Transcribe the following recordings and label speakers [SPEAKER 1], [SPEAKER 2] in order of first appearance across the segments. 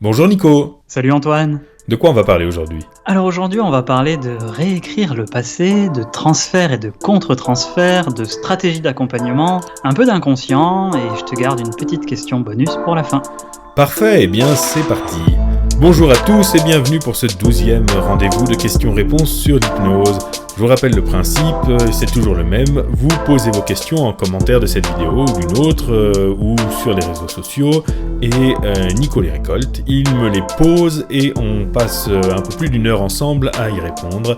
[SPEAKER 1] Bonjour Nico,
[SPEAKER 2] Salut Antoine.
[SPEAKER 1] de quoi on va parler aujourd'hui?
[SPEAKER 2] Alors aujourd'hui, on va parler de réécrire le passé, de transfert et de contre-transfert, de stratégie d'accompagnement, un peu d'inconscient, et je te garde une petite question bonus pour la fin.
[SPEAKER 1] Parfait, eh bien c'est parti. Bonjour à tous et bienvenue pour ce 12e rendez-vous de questions-réponses sur l'hypnose. Je vous rappelle le principe, c'est toujours le même, vous posez vos questions en commentaire de cette vidéo ou d'une autre, ou sur les réseaux sociaux, et Nico les récolte, il me les pose et on passe un peu plus d'une heure ensemble à y répondre.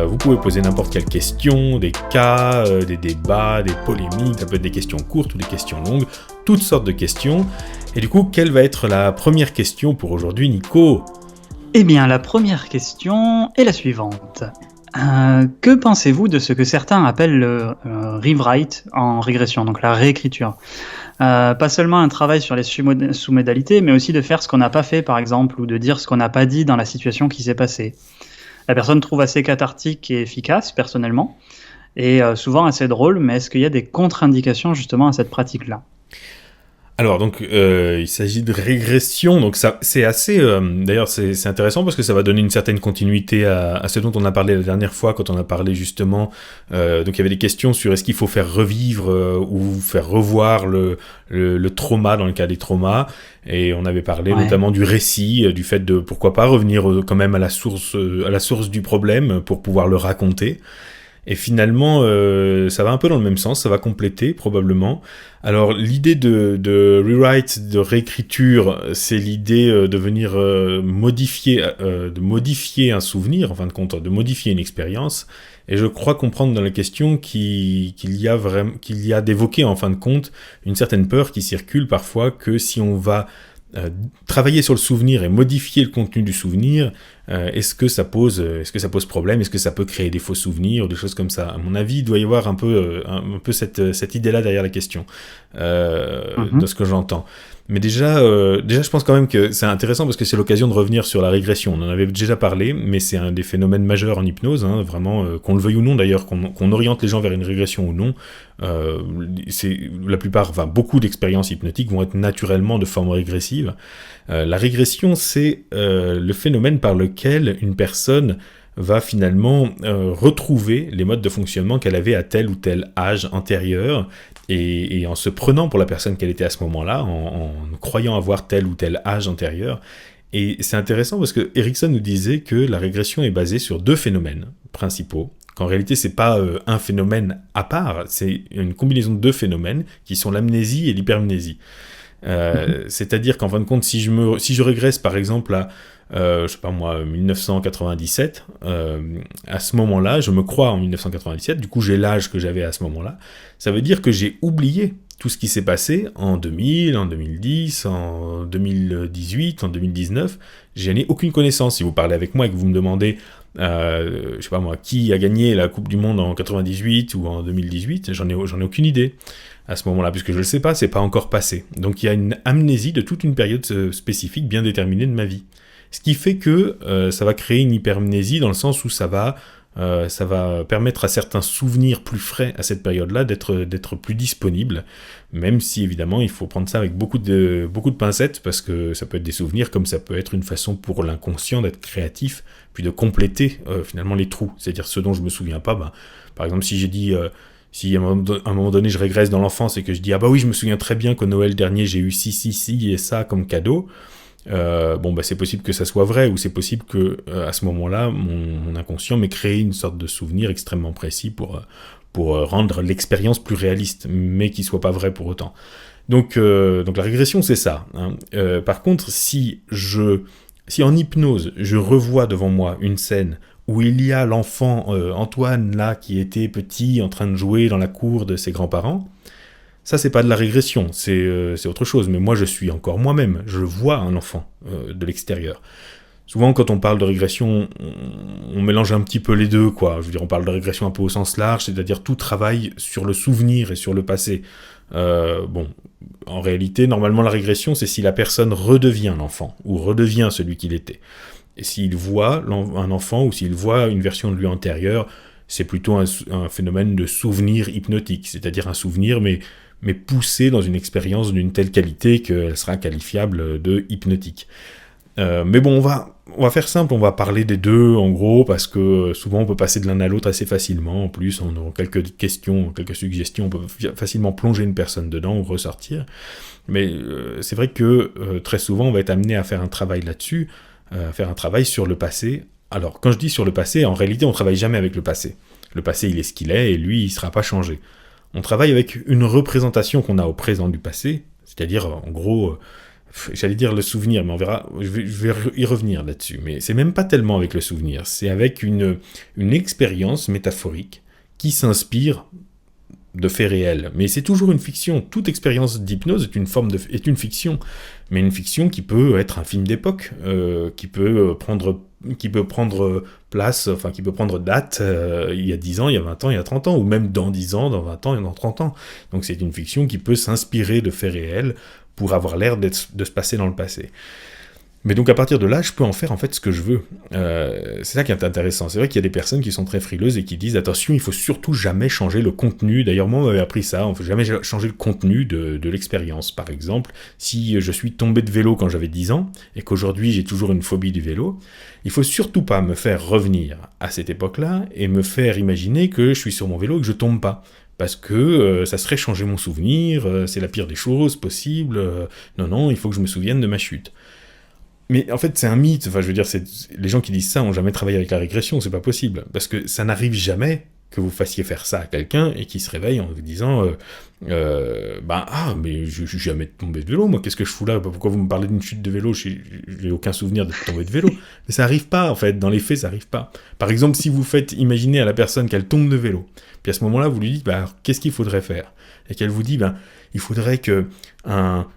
[SPEAKER 1] Vous pouvez poser n'importe quelle question, des cas, des débats, des polémiques, ça peut être des questions courtes ou des questions longues, toutes sortes de questions. Et du coup, quelle va être la première question pour aujourd'hui, Nico ?
[SPEAKER 2] Eh bien, la première question est la suivante. Que pensez-vous de ce que certains appellent le rewrite en régression, donc la réécriture pas seulement un travail sur les sous-modalités, mais aussi de faire ce qu'on n'a pas fait, par exemple, ou de dire ce qu'on n'a pas dit dans la situation qui s'est passée. La personne trouve assez cathartique et efficace, personnellement, et souvent assez drôle, mais est-ce qu'il y a des contre-indications justement à cette pratique-là ?
[SPEAKER 1] Alors donc il s'agit de régression, donc ça c'est assez d'ailleurs c'est intéressant parce que ça va donner une certaine continuité à ce dont on a parlé la dernière fois quand on a parlé justement donc il y avait des questions sur est-ce qu'il faut faire revivre ou faire revoir le trauma dans le cas des traumas, et on avait parlé notamment du récit, du fait de pourquoi pas revenir quand même à la source du problème pour pouvoir le raconter. Et finalement, ça va un peu dans le même sens, ça va compléter probablement. Alors l'idée de rewrite, de réécriture, c'est l'idée de venir modifier un souvenir, en fin de compte, de modifier une expérience. Et je crois comprendre dans la question qu'il y a d'évoquer en fin de compte une certaine peur qui circule parfois que si on va travailler sur le souvenir et modifier le contenu du souvenir, est-ce que ça pose problème, est-ce que ça peut créer des faux souvenirs, des choses comme ça. À mon avis, il doit y avoir un peu cette idée-là derrière la question, de ce que j'entends. Mais déjà, je pense quand même que c'est intéressant parce que c'est l'occasion de revenir sur la régression. On en avait déjà parlé, mais c'est un des phénomènes majeurs en hypnose, hein, vraiment, qu'on le veuille ou non d'ailleurs, qu'on oriente les gens vers une régression ou non. C'est beaucoup d'expériences hypnotiques vont être naturellement de forme régressive. La régression, c'est le phénomène par lequel une personne va finalement retrouver les modes de fonctionnement qu'elle avait à tel ou tel âge antérieur, et en se prenant pour la personne qu'elle était à ce moment-là, en croyant avoir tel ou tel âge antérieur. Et c'est intéressant parce que Erikson nous disait que la régression est basée sur deux phénomènes principaux, qu'en réalité c'est pas un phénomène à part, c'est une combinaison de deux phénomènes qui sont l'amnésie et l'hypermnésie. C'est-à-dire qu'en fin de compte, si je régresse par exemple à 1997, à ce moment-là, je me crois en 1997, du coup j'ai l'âge que j'avais à ce moment-là, ça veut dire que j'ai oublié tout ce qui s'est passé en 2000, en 2010, en 2018, en 2019, j'en ai aucune connaissance. Si vous parlez avec moi et que vous me demandez, qui a gagné la Coupe du Monde en 98 ou en 2018, j'en ai aucune idée à ce moment-là, puisque je le sais pas, c'est pas encore passé. Donc il y a une amnésie de toute une période spécifique bien déterminée de ma vie. Ce qui fait que ça va créer une hypermnésie dans le sens où ça va permettre à certains souvenirs plus frais à cette période-là d'être plus disponibles, même si évidemment il faut prendre ça avec beaucoup de pincettes, parce que ça peut être des souvenirs comme ça peut être une façon pour l'inconscient d'être créatif, puis de compléter finalement les trous, c'est-à-dire ce dont je me souviens pas. Par exemple, si j'ai dit... si à un moment donné je régresse dans l'enfance et que je dis « Ah bah oui, je me souviens très bien qu'au Noël dernier j'ai eu ci et ça comme cadeau », c'est possible que ça soit vrai, ou c'est possible que à ce moment-là mon inconscient m'ait créé une sorte de souvenir extrêmement précis pour rendre l'expérience plus réaliste, mais qui soit pas vrai pour autant. Donc la régression c'est ça, hein. Par contre, si en hypnose je revois devant moi une scène où il y a l'enfant Antoine là qui était petit en train de jouer dans la cour de ses grands-parents, ça, c'est pas de la régression, c'est autre chose. Mais moi, je suis encore moi-même. Je vois un enfant de l'extérieur. Souvent, quand on parle de régression, on mélange un petit peu les deux, quoi. Je veux dire, on parle de régression un peu au sens large, c'est-à-dire tout travail sur le souvenir et sur le passé. En réalité, normalement, la régression, c'est si la personne redevient l'enfant, ou redevient celui qu'il était. Et s'il voit un enfant, ou s'il voit une version de lui antérieure, c'est plutôt un phénomène de souvenir hypnotique, c'est-à-dire un souvenir, mais poussé dans une expérience d'une telle qualité qu'elle sera qualifiable de hypnotique. Mais bon, on va faire simple, on va parler des deux en gros, parce que souvent on peut passer de l'un à l'autre assez facilement. En plus, en ayant quelques questions, quelques suggestions, on peut facilement plonger une personne dedans ou ressortir. Mais c'est vrai que très souvent on va être amené à faire un travail là-dessus, faire un travail sur le passé. Alors, quand je dis sur le passé, en réalité on travaille jamais avec le passé. Le passé il est ce qu'il est et lui il ne sera pas changé. On travaille avec une représentation qu'on a au présent du passé, c'est-à-dire en gros... J'allais dire le souvenir, mais on verra, je vais y revenir là-dessus. Mais c'est même pas tellement avec le souvenir, c'est avec une expérience métaphorique qui s'inspire de faits réels. Mais c'est toujours une fiction. Toute expérience d'hypnose est une fiction. Mais une fiction qui peut être un film d'époque, qui peut prendre place, enfin qui peut prendre date il y a 10 ans, il y a 20 ans, il y a 30 ans, ou même dans 10 ans, dans 20 ans et dans 30 ans. Donc c'est une fiction qui peut s'inspirer de faits réels pour avoir l'air de se passer dans le passé. Mais donc à partir de là, je peux en faire en fait ce que je veux. C'est ça qui est intéressant. C'est vrai qu'il y a des personnes qui sont très frileuses et qui disent attention, il faut surtout jamais changer le contenu. D'ailleurs moi on m'avait appris ça, on ne faut jamais changer le contenu de l'expérience. Par exemple, si je suis tombé de vélo quand j'avais 10 ans et qu'aujourd'hui j'ai toujours une phobie du vélo, il faut surtout pas me faire revenir à cette époque-là et me faire imaginer que je suis sur mon vélo et que je tombe pas. Parce que ça serait changer mon souvenir, c'est la pire des choses possibles, non, il faut que je me souvienne de ma chute. Mais en fait, c'est un mythe, enfin je veux dire, les gens qui disent ça ont jamais travaillé avec la régression, c'est pas possible, parce que ça n'arrive jamais que vous fassiez faire ça à quelqu'un et qu'il se réveille en vous disant mais je suis jamais tombé de vélo, moi qu'est-ce que je fous là, pourquoi vous me parlez d'une chute de vélo, j'ai aucun souvenir d'être tombé de vélo. Mais ça arrive pas en fait, dans les faits ça arrive pas. Par exemple, si vous faites imaginer à la personne qu'elle tombe de vélo, puis à ce moment-là vous lui dites qu'est-ce qu'il faudrait faire, et qu'elle vous dit il faudrait que un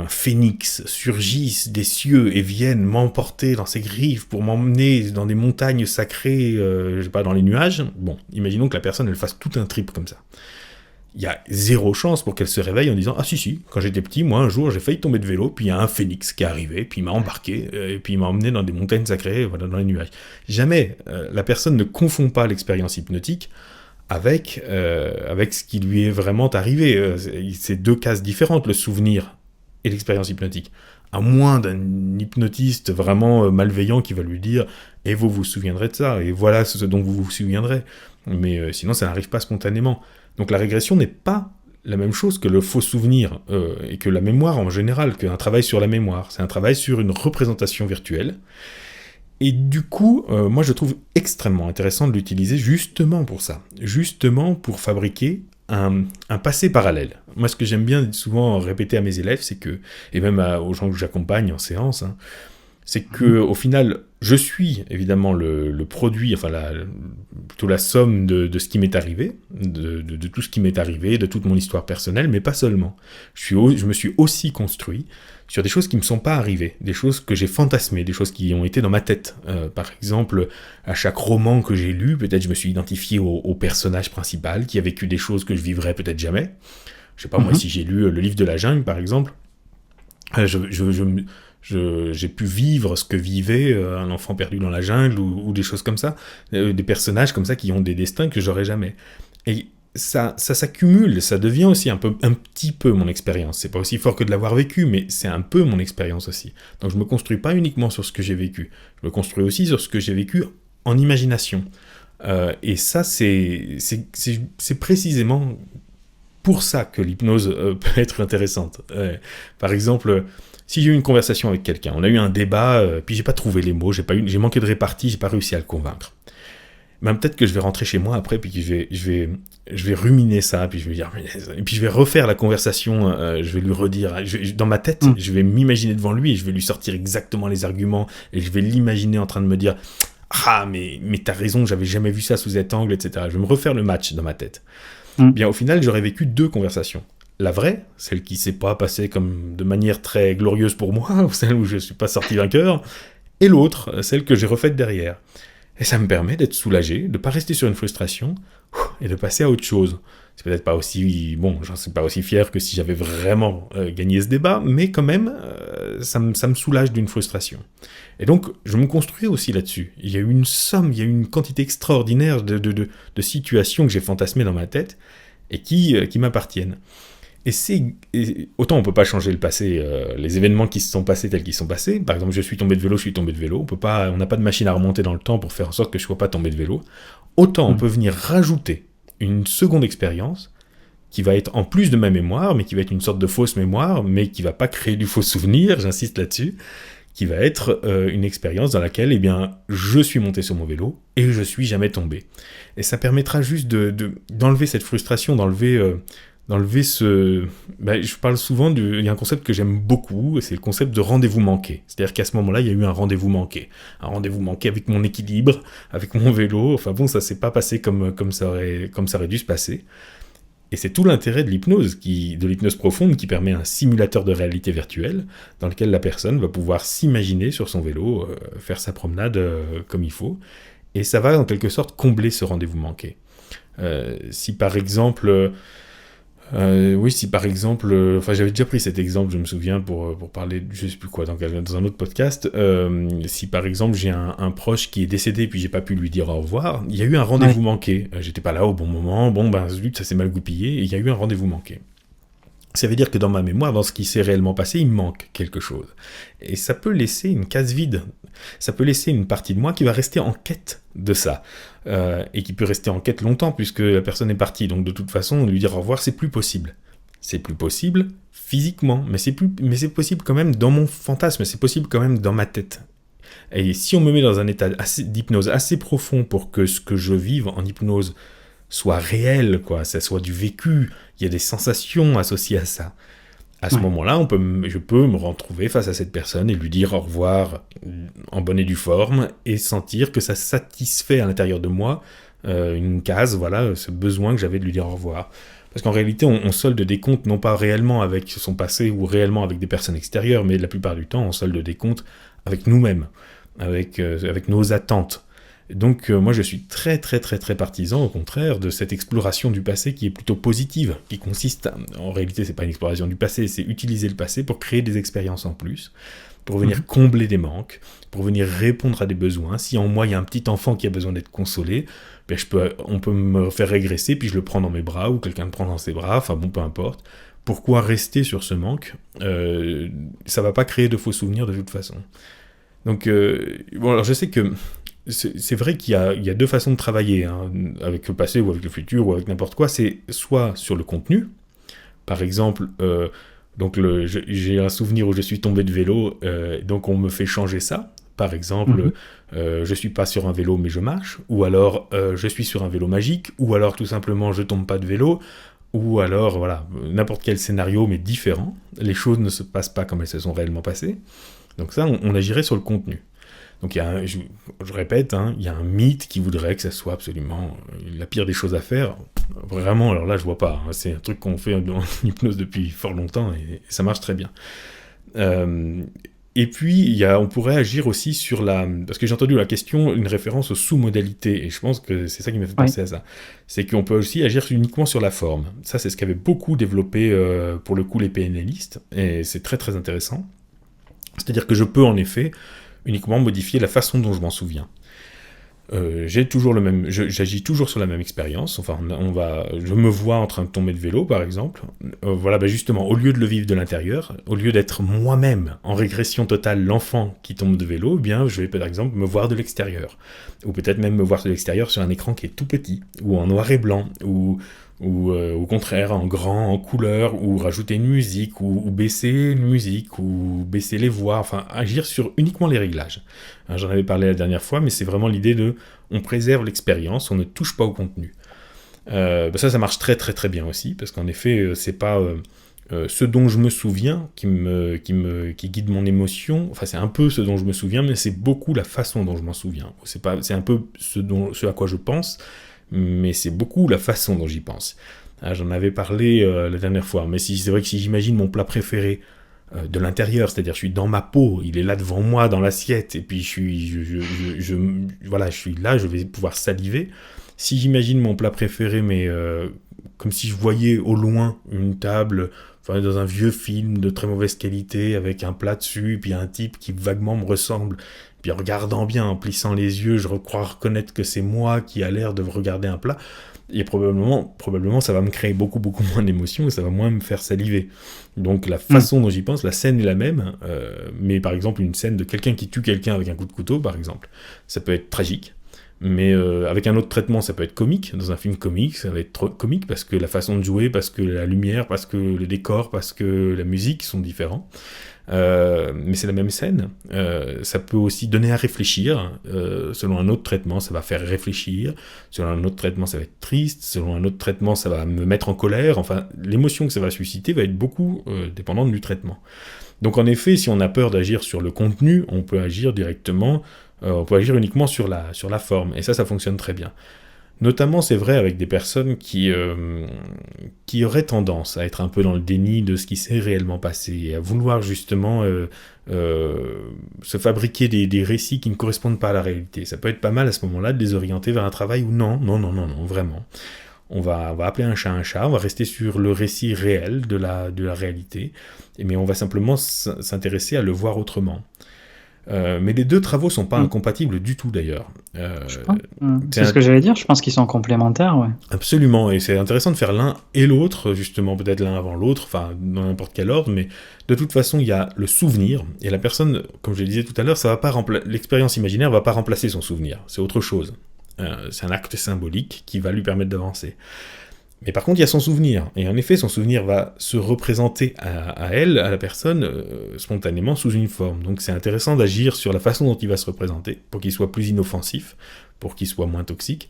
[SPEAKER 1] phénix surgisse des cieux et vienne m'emporter dans ses griffes pour m'emmener dans des montagnes sacrées, dans les nuages. Bon, imaginons que la personne, elle fasse tout un trip comme ça. Il y a zéro chance pour qu'elle se réveille en disant « Ah si, quand j'étais petit, moi, un jour, j'ai failli tomber de vélo, puis il y a un phénix qui est arrivé, puis il m'a embarqué, et puis il m'a emmené dans des montagnes sacrées, dans les nuages. » Jamais. La personne ne confond pas l'expérience hypnotique avec ce qui lui est vraiment arrivé. C'est deux cases différentes, le souvenir et l'expérience hypnotique. À moins d'un hypnotiste vraiment malveillant qui va lui dire « Et vous vous souviendrez de ça, et voilà ce dont vous vous souviendrez. » Mais sinon, ça n'arrive pas spontanément. Donc la régression n'est pas la même chose que le faux souvenir, et que la mémoire en général, qu'un travail sur la mémoire. C'est un travail sur une représentation virtuelle. Et du coup, moi je trouve extrêmement intéressant de l'utiliser justement pour ça, justement pour fabriquer un passé parallèle. Moi ce que j'aime bien souvent répéter à mes élèves, c'est que, et même aux gens que j'accompagne en séance, c'est que au final, je suis évidemment le produit, plutôt la somme de ce qui m'est arrivé, de tout ce qui m'est arrivé, de toute mon histoire personnelle, mais pas seulement. Je me suis aussi construit sur des choses qui ne me sont pas arrivées, des choses que j'ai fantasmées, des choses qui ont été dans ma tête. Par exemple, à chaque roman que j'ai lu, peut-être je me suis identifié au personnage principal qui a vécu des choses que je vivrais peut-être jamais. Je sais pas, moi, si j'ai lu le livre de la jungle, par exemple, j'ai pu vivre ce que vivait un enfant perdu dans la jungle ou des choses comme ça, des personnages comme ça qui ont des destins que j'aurais jamais. Et ça s'accumule, ça devient aussi un petit peu mon expérience. C'est pas aussi fort que de l'avoir vécu, mais c'est un peu mon expérience aussi. Donc je me construis pas uniquement sur ce que j'ai vécu, je me construis aussi sur ce que j'ai vécu en imagination. Et ça, c'est précisément pour ça que l'hypnose peut être intéressante. Par exemple, si j'ai eu une conversation avec quelqu'un, on a eu un débat, puis j'ai pas trouvé les mots, j'ai manqué de répartie, j'ai pas réussi à le convaincre. Peut-être que je vais rentrer chez moi après, puis je vais ruminer ça, puis je vais dire, et puis je vais refaire la conversation, je vais lui redire, dans ma tête, je vais m'imaginer devant lui, et je vais lui sortir exactement les arguments, et je vais l'imaginer en train de me dire, ah, mais t'as raison, j'avais jamais vu ça sous cet angle, etc. Je vais me refaire le match dans ma tête. Bien, au final, j'aurais vécu 2 conversations. La vraie, celle qui s'est pas passée comme de manière très glorieuse pour moi, ou celle où je suis pas sorti vainqueur, et l'autre, celle que j'ai refaite derrière. Et ça me permet d'être soulagé, de pas rester sur une frustration, et de passer à autre chose. C'est peut-être pas aussi... Bon, j'en suis pas aussi fier que si j'avais vraiment gagné ce débat, mais quand même, ça me soulage d'une frustration. Et donc, je me construis aussi là-dessus. Il y a eu une quantité extraordinaire de situations que j'ai fantasmées dans ma tête, et qui m'appartiennent. Autant on peut pas changer le passé, les événements qui se sont passés tels qu'ils sont passés. Par exemple, je suis tombé de vélo. On n'a pas de machine à remonter dans le temps pour faire en sorte que je sois pas tombé de vélo. Autant on peut venir rajouter une seconde expérience qui va être en plus de ma mémoire, mais qui va être une sorte de fausse mémoire, mais qui va pas créer du faux souvenir, j'insiste là-dessus, qui va être une expérience dans laquelle, je suis monté sur mon vélo et je suis jamais tombé. Et ça permettra juste d'enlever cette frustration, d'enlever ce... je parle souvent, il y a un concept que j'aime beaucoup, c'est le concept de rendez-vous manqué. C'est-à-dire qu'à ce moment-là, il y a eu un rendez-vous manqué. Un rendez-vous manqué avec mon équilibre, avec mon vélo. Enfin bon, ça s'est pas passé comme ça aurait dû se passer. Et c'est tout l'intérêt de l'hypnose profonde qui permet un simulateur de réalité virtuelle dans lequel la personne va pouvoir s'imaginer sur son vélo, faire sa promenade comme il faut. Et ça va en quelque sorte combler ce rendez-vous manqué. Si par exemple, j'avais déjà pris cet exemple, je me souviens, pour parler de je sais plus quoi, dans un autre podcast, si par exemple j'ai un proche qui est décédé puis j'ai pas pu lui dire au revoir, il y a eu un rendez-vous manqué, j'étais pas là au bon moment, zut, ça s'est mal goupillé, et il y a eu un rendez-vous manqué. Ça veut dire que dans ma mémoire, dans ce qui s'est réellement passé, il me manque quelque chose. Et ça peut laisser une case vide. Ça peut laisser une partie de moi qui va rester en quête de ça. Et qui peut rester en quête longtemps, puisque la personne est partie. Donc de toute façon, lui dire au revoir, c'est plus possible. C'est plus possible physiquement, mais c'est possible quand même dans mon fantasme, c'est possible quand même dans ma tête. Et si on me met dans un état d'hypnose assez profond pour que ce que je vive en hypnose soit réel, quoi, ça soit du vécu, il y a des sensations associées à ça. À ce moment-là, je peux me retrouver face à cette personne et lui dire au revoir en bonne et due forme et sentir que ça satisfait à l'intérieur de moi une case, voilà, ce besoin que j'avais de lui dire au revoir. Parce qu'en réalité, on solde des comptes non pas réellement avec son passé ou réellement avec des personnes extérieures, mais la plupart du temps, on solde des comptes avec nous-mêmes, avec nos attentes. Donc moi je suis très très très très partisan au contraire de cette exploration du passé qui est plutôt positive, qui consiste en réalité c'est pas une exploration du passé, c'est utiliser le passé pour créer des expériences en plus, pour venir combler des manques, pour venir répondre à des besoins. Si en moi il y a un petit enfant qui a besoin d'être consolé, on peut me faire régresser puis je le prends dans mes bras ou quelqu'un le prend dans ses bras, enfin bon peu importe. Pourquoi rester sur ce manque ? Ça va pas créer de faux souvenirs de toute façon. Donc alors je sais que c'est vrai qu'il y a deux façons de travailler, hein, avec le passé ou avec le futur ou avec n'importe quoi. C'est soit sur le contenu, par exemple, j'ai un souvenir où je suis tombé de vélo, donc on me fait changer ça. Par exemple, je suis pas sur un vélo mais je marche, ou alors je suis sur un vélo magique, ou alors tout simplement je tombe pas de vélo, ou alors voilà, n'importe quel scénario mais différent. Les choses ne se passent pas comme elles se sont réellement passées. Donc ça, on agirait sur le contenu. Donc je répète, hein, il y a un mythe qui voudrait que ça soit absolument la pire des choses à faire. Vraiment, alors là je vois pas, hein, c'est un truc qu'on fait en hypnose depuis fort longtemps et ça marche très bien. Et puis on pourrait agir aussi sur parce que j'ai entendu la question, une référence aux sous-modalités, et je pense que c'est ça qui m'a fait penser à ça. C'est qu'on peut aussi agir uniquement sur la forme. Ça c'est ce qu'avaient beaucoup développé pour le coup les PNListes, et c'est très très intéressant. C'est-à-dire que je peux en effet uniquement modifier la façon dont je m'en souviens. J'agis toujours sur la même expérience. Enfin, je me vois en train de tomber de vélo, par exemple. Justement, au lieu de le vivre de l'intérieur, au lieu d'être moi-même en régression totale l'enfant qui tombe de vélo, eh bien, je vais par exemple me voir de l'extérieur, ou peut-être même me voir de l'extérieur sur un écran qui est tout petit, ou en noir et blanc, ou au contraire en grand, en couleur, ou rajouter une musique, ou baisser une musique, ou baisser les voix, enfin agir sur uniquement les réglages. Hein, j'en avais parlé la dernière fois, mais c'est vraiment l'idée on préserve l'expérience, on ne touche pas au contenu. Ça marche très très très bien aussi, parce qu'en effet, c'est pas ce dont je me souviens qui guide mon émotion, enfin c'est un peu ce dont je me souviens, mais c'est beaucoup la façon dont je m'en souviens. C'est un peu ce à quoi je pense, mais c'est beaucoup la façon dont j'y pense. J'en avais parlé la dernière fois, mais c'est vrai que si j'imagine mon plat préféré de l'intérieur, c'est-à-dire je suis dans ma peau, il est là devant moi dans l'assiette, et puis je suis là, je vais pouvoir saliver. Si j'imagine mon plat préféré, mais comme si je voyais au loin une table, dans un vieux film de très mauvaise qualité, avec un plat dessus, puis un type qui vaguement me ressemble, puis en regardant bien, en plissant les yeux, je crois reconnaître que c'est moi qui a l'air de regarder un plat. et probablement ça va me créer beaucoup moins d'émotions et ça va moins me faire saliver. Donc la façon dont j'y pense, la scène est la même, mais par exemple une scène de quelqu'un qui tue quelqu'un avec un coup de couteau, par exemple, ça peut être tragique, mais avec un autre traitement, ça peut être comique. Dans un film comique, ça va être trop comique parce que la façon de jouer, parce que la lumière, parce que le décor, parce que la musique sont différents. Mais c'est la même scène. Ça peut aussi donner à réfléchir. Selon un autre traitement, ça va faire réfléchir. Selon un autre traitement, ça va être triste. Selon un autre traitement, ça va me mettre en colère. Enfin, l'émotion que ça va susciter va être beaucoup dépendante du traitement. Donc en effet, si on a peur d'agir sur le contenu, on peut agir directement, on peut agir uniquement sur la forme. Et ça fonctionne très bien. Notamment, c'est vrai avec des personnes qui auraient tendance à être un peu dans le déni de ce qui s'est réellement passé, et à vouloir justement se fabriquer des récits qui ne correspondent pas à la réalité. Ça peut être pas mal à ce moment-là de les orienter vers un travail où non, vraiment. On va appeler un chat, on va rester sur le récit réel de la réalité, mais on va simplement s'intéresser à le voir autrement. Mais les deux travaux sont pas incompatibles du tout d'ailleurs.
[SPEAKER 2] C'est ce que j'allais dire, je pense qu'ils sont complémentaires. Ouais.
[SPEAKER 1] Absolument, et c'est intéressant de faire l'un et l'autre, justement, peut-être l'un avant l'autre, enfin dans n'importe quel ordre, mais de toute façon il y a le souvenir, et la personne, comme je le disais tout à l'heure, l'expérience imaginaire va pas remplacer son souvenir, c'est autre chose. C'est un acte symbolique qui va lui permettre d'avancer. Mais par contre, il y a son souvenir. Et en effet, son souvenir va se représenter à elle, à la personne, spontanément sous une forme. Donc c'est intéressant d'agir sur la façon dont il va se représenter, pour qu'il soit plus inoffensif, pour qu'il soit moins toxique.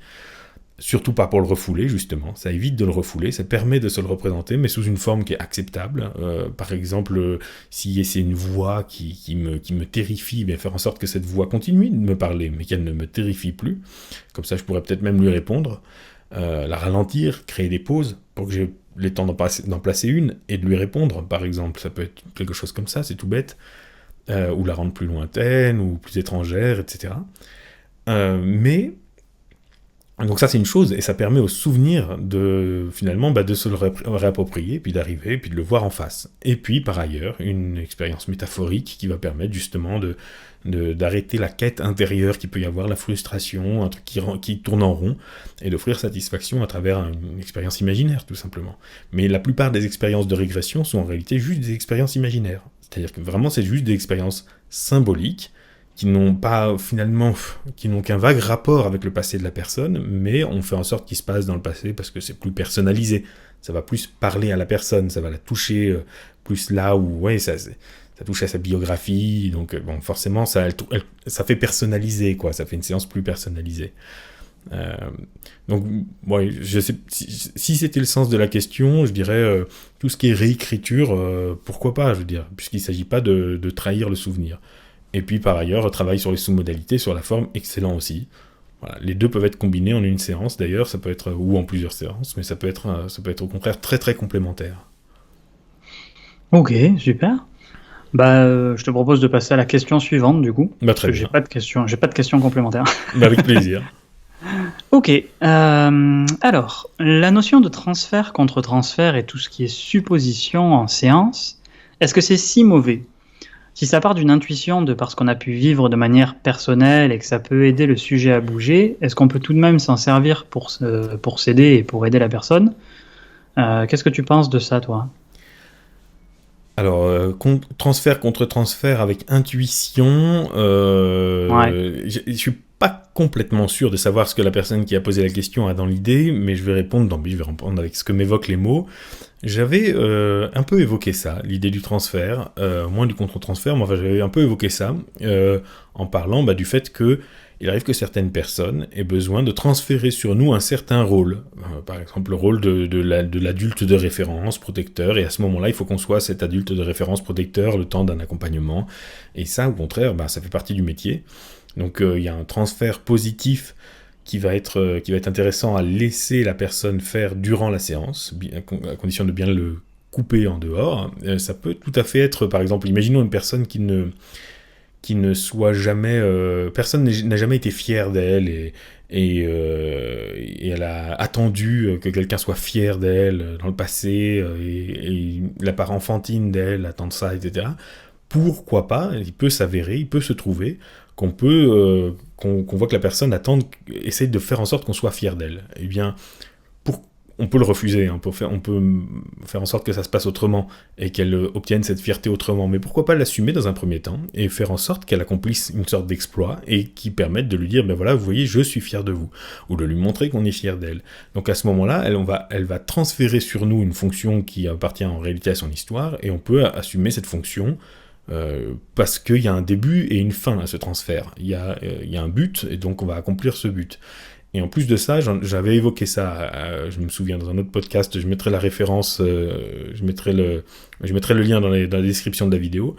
[SPEAKER 1] Surtout pas pour le refouler, justement. Ça évite de le refouler, ça permet de se le représenter, mais sous une forme qui est acceptable. Par exemple, si c'est une voix qui me terrifie, bien faire en sorte que cette voix continue de me parler, mais qu'elle ne me terrifie plus. Comme ça, je pourrais peut-être même lui répondre. La ralentir, créer des pauses pour que j'ai le temps d'en placer une et de lui répondre, par exemple. Ça peut être quelque chose comme ça, c'est tout bête. Ou la rendre plus lointaine, ou plus étrangère, etc. Mais donc ça c'est une chose, et ça permet au souvenir de finalement de se le réapproprier, puis d'arriver, puis de le voir en face. Et puis par ailleurs, une expérience métaphorique qui va permettre justement d'arrêter la quête intérieure qu'il peut y avoir, la frustration, un truc qui tourne en rond, et d'offrir satisfaction à travers une expérience imaginaire, tout simplement. Mais la plupart des expériences de régression sont en réalité juste des expériences imaginaires. C'est-à-dire que vraiment c'est juste des expériences symboliques, qui n'ont qu'un vague rapport avec le passé de la personne, mais on fait en sorte qu'il se passe dans le passé parce que c'est plus personnalisé. Ça va plus parler à la personne, ça va la toucher plus là où ça touche à sa biographie, donc forcément ça fait personnaliser, quoi, ça fait une séance plus personnalisée. Donc je sais, si c'était le sens de la question, je dirais tout ce qui est réécriture, pourquoi pas, je veux dire, puisqu'il ne s'agit pas de trahir le souvenir. Et puis par ailleurs, travail sur les sous-modalités, sur la forme, excellent aussi. Voilà. Les deux peuvent être combinés en une séance d'ailleurs, ça peut être, ou en plusieurs séances, mais ça peut être au contraire très très complémentaire.
[SPEAKER 2] Ok, super. Je te propose de passer à la question suivante du coup.
[SPEAKER 1] Très bien.
[SPEAKER 2] J'ai pas de questions complémentaires.
[SPEAKER 1] Avec plaisir.
[SPEAKER 2] Ok, alors, la notion de transfert contre transfert et tout ce qui est supposition en séance, est-ce que c'est si mauvais ? Si ça part d'une intuition de parce qu'on a pu vivre de manière personnelle et que ça peut aider le sujet à bouger, est-ce qu'on peut tout de même s'en servir pour s'aider et pour aider la personne ? Qu'est-ce que tu penses de ça, toi ?
[SPEAKER 1] Alors, transfert contre transfert avec intuition, je suis pas complètement sûr de savoir ce que la personne qui a posé la question a dans l'idée, mais je vais répondre avec ce que m'évoquent les mots. J'avais un peu évoqué ça, l'idée du transfert, moins du contre-transfert, mais enfin j'avais un peu évoqué ça, en parlant du fait que il arrive que certaines personnes aient besoin de transférer sur nous un certain rôle. Par exemple, le rôle de l'adulte de référence, protecteur, et à ce moment-là, il faut qu'on soit cet adulte de référence protecteur le temps d'un accompagnement. Et ça, au contraire, ça fait partie du métier. Donc il y a un transfert positif qui va être intéressant à laisser la personne faire durant la séance, à condition de bien le couper en dehors. Ça peut tout à fait être, par exemple, imaginons une personne qui ne soit jamais... personne n'a jamais été fier d'elle et elle a attendu que quelqu'un soit fier d'elle dans le passé et la part enfantine d'elle attend ça, etc. Pourquoi pas, il peut s'avérer, il peut se trouver qu'on voit que la personne essaye de faire en sorte qu'on soit fier d'elle. Eh bien, on peut le refuser, hein, on peut faire en sorte que ça se passe autrement et qu'elle obtienne cette fierté autrement. Mais pourquoi pas l'assumer dans un premier temps et faire en sorte qu'elle accomplisse une sorte d'exploit et qui permette de lui dire, ben voilà, vous voyez, je suis fier de vous, ou de lui montrer qu'on est fier d'elle. Donc à ce moment-là, elle va transférer sur nous une fonction qui appartient en réalité à son histoire et on peut assumer cette fonction parce qu'il y a un début et une fin à ce transfert. Il y a un but et donc on va accomplir ce but. Et en plus de ça, j'avais évoqué ça, je me souviens, dans un autre podcast, je mettrai la référence, je mettrai le lien dans la description de la vidéo,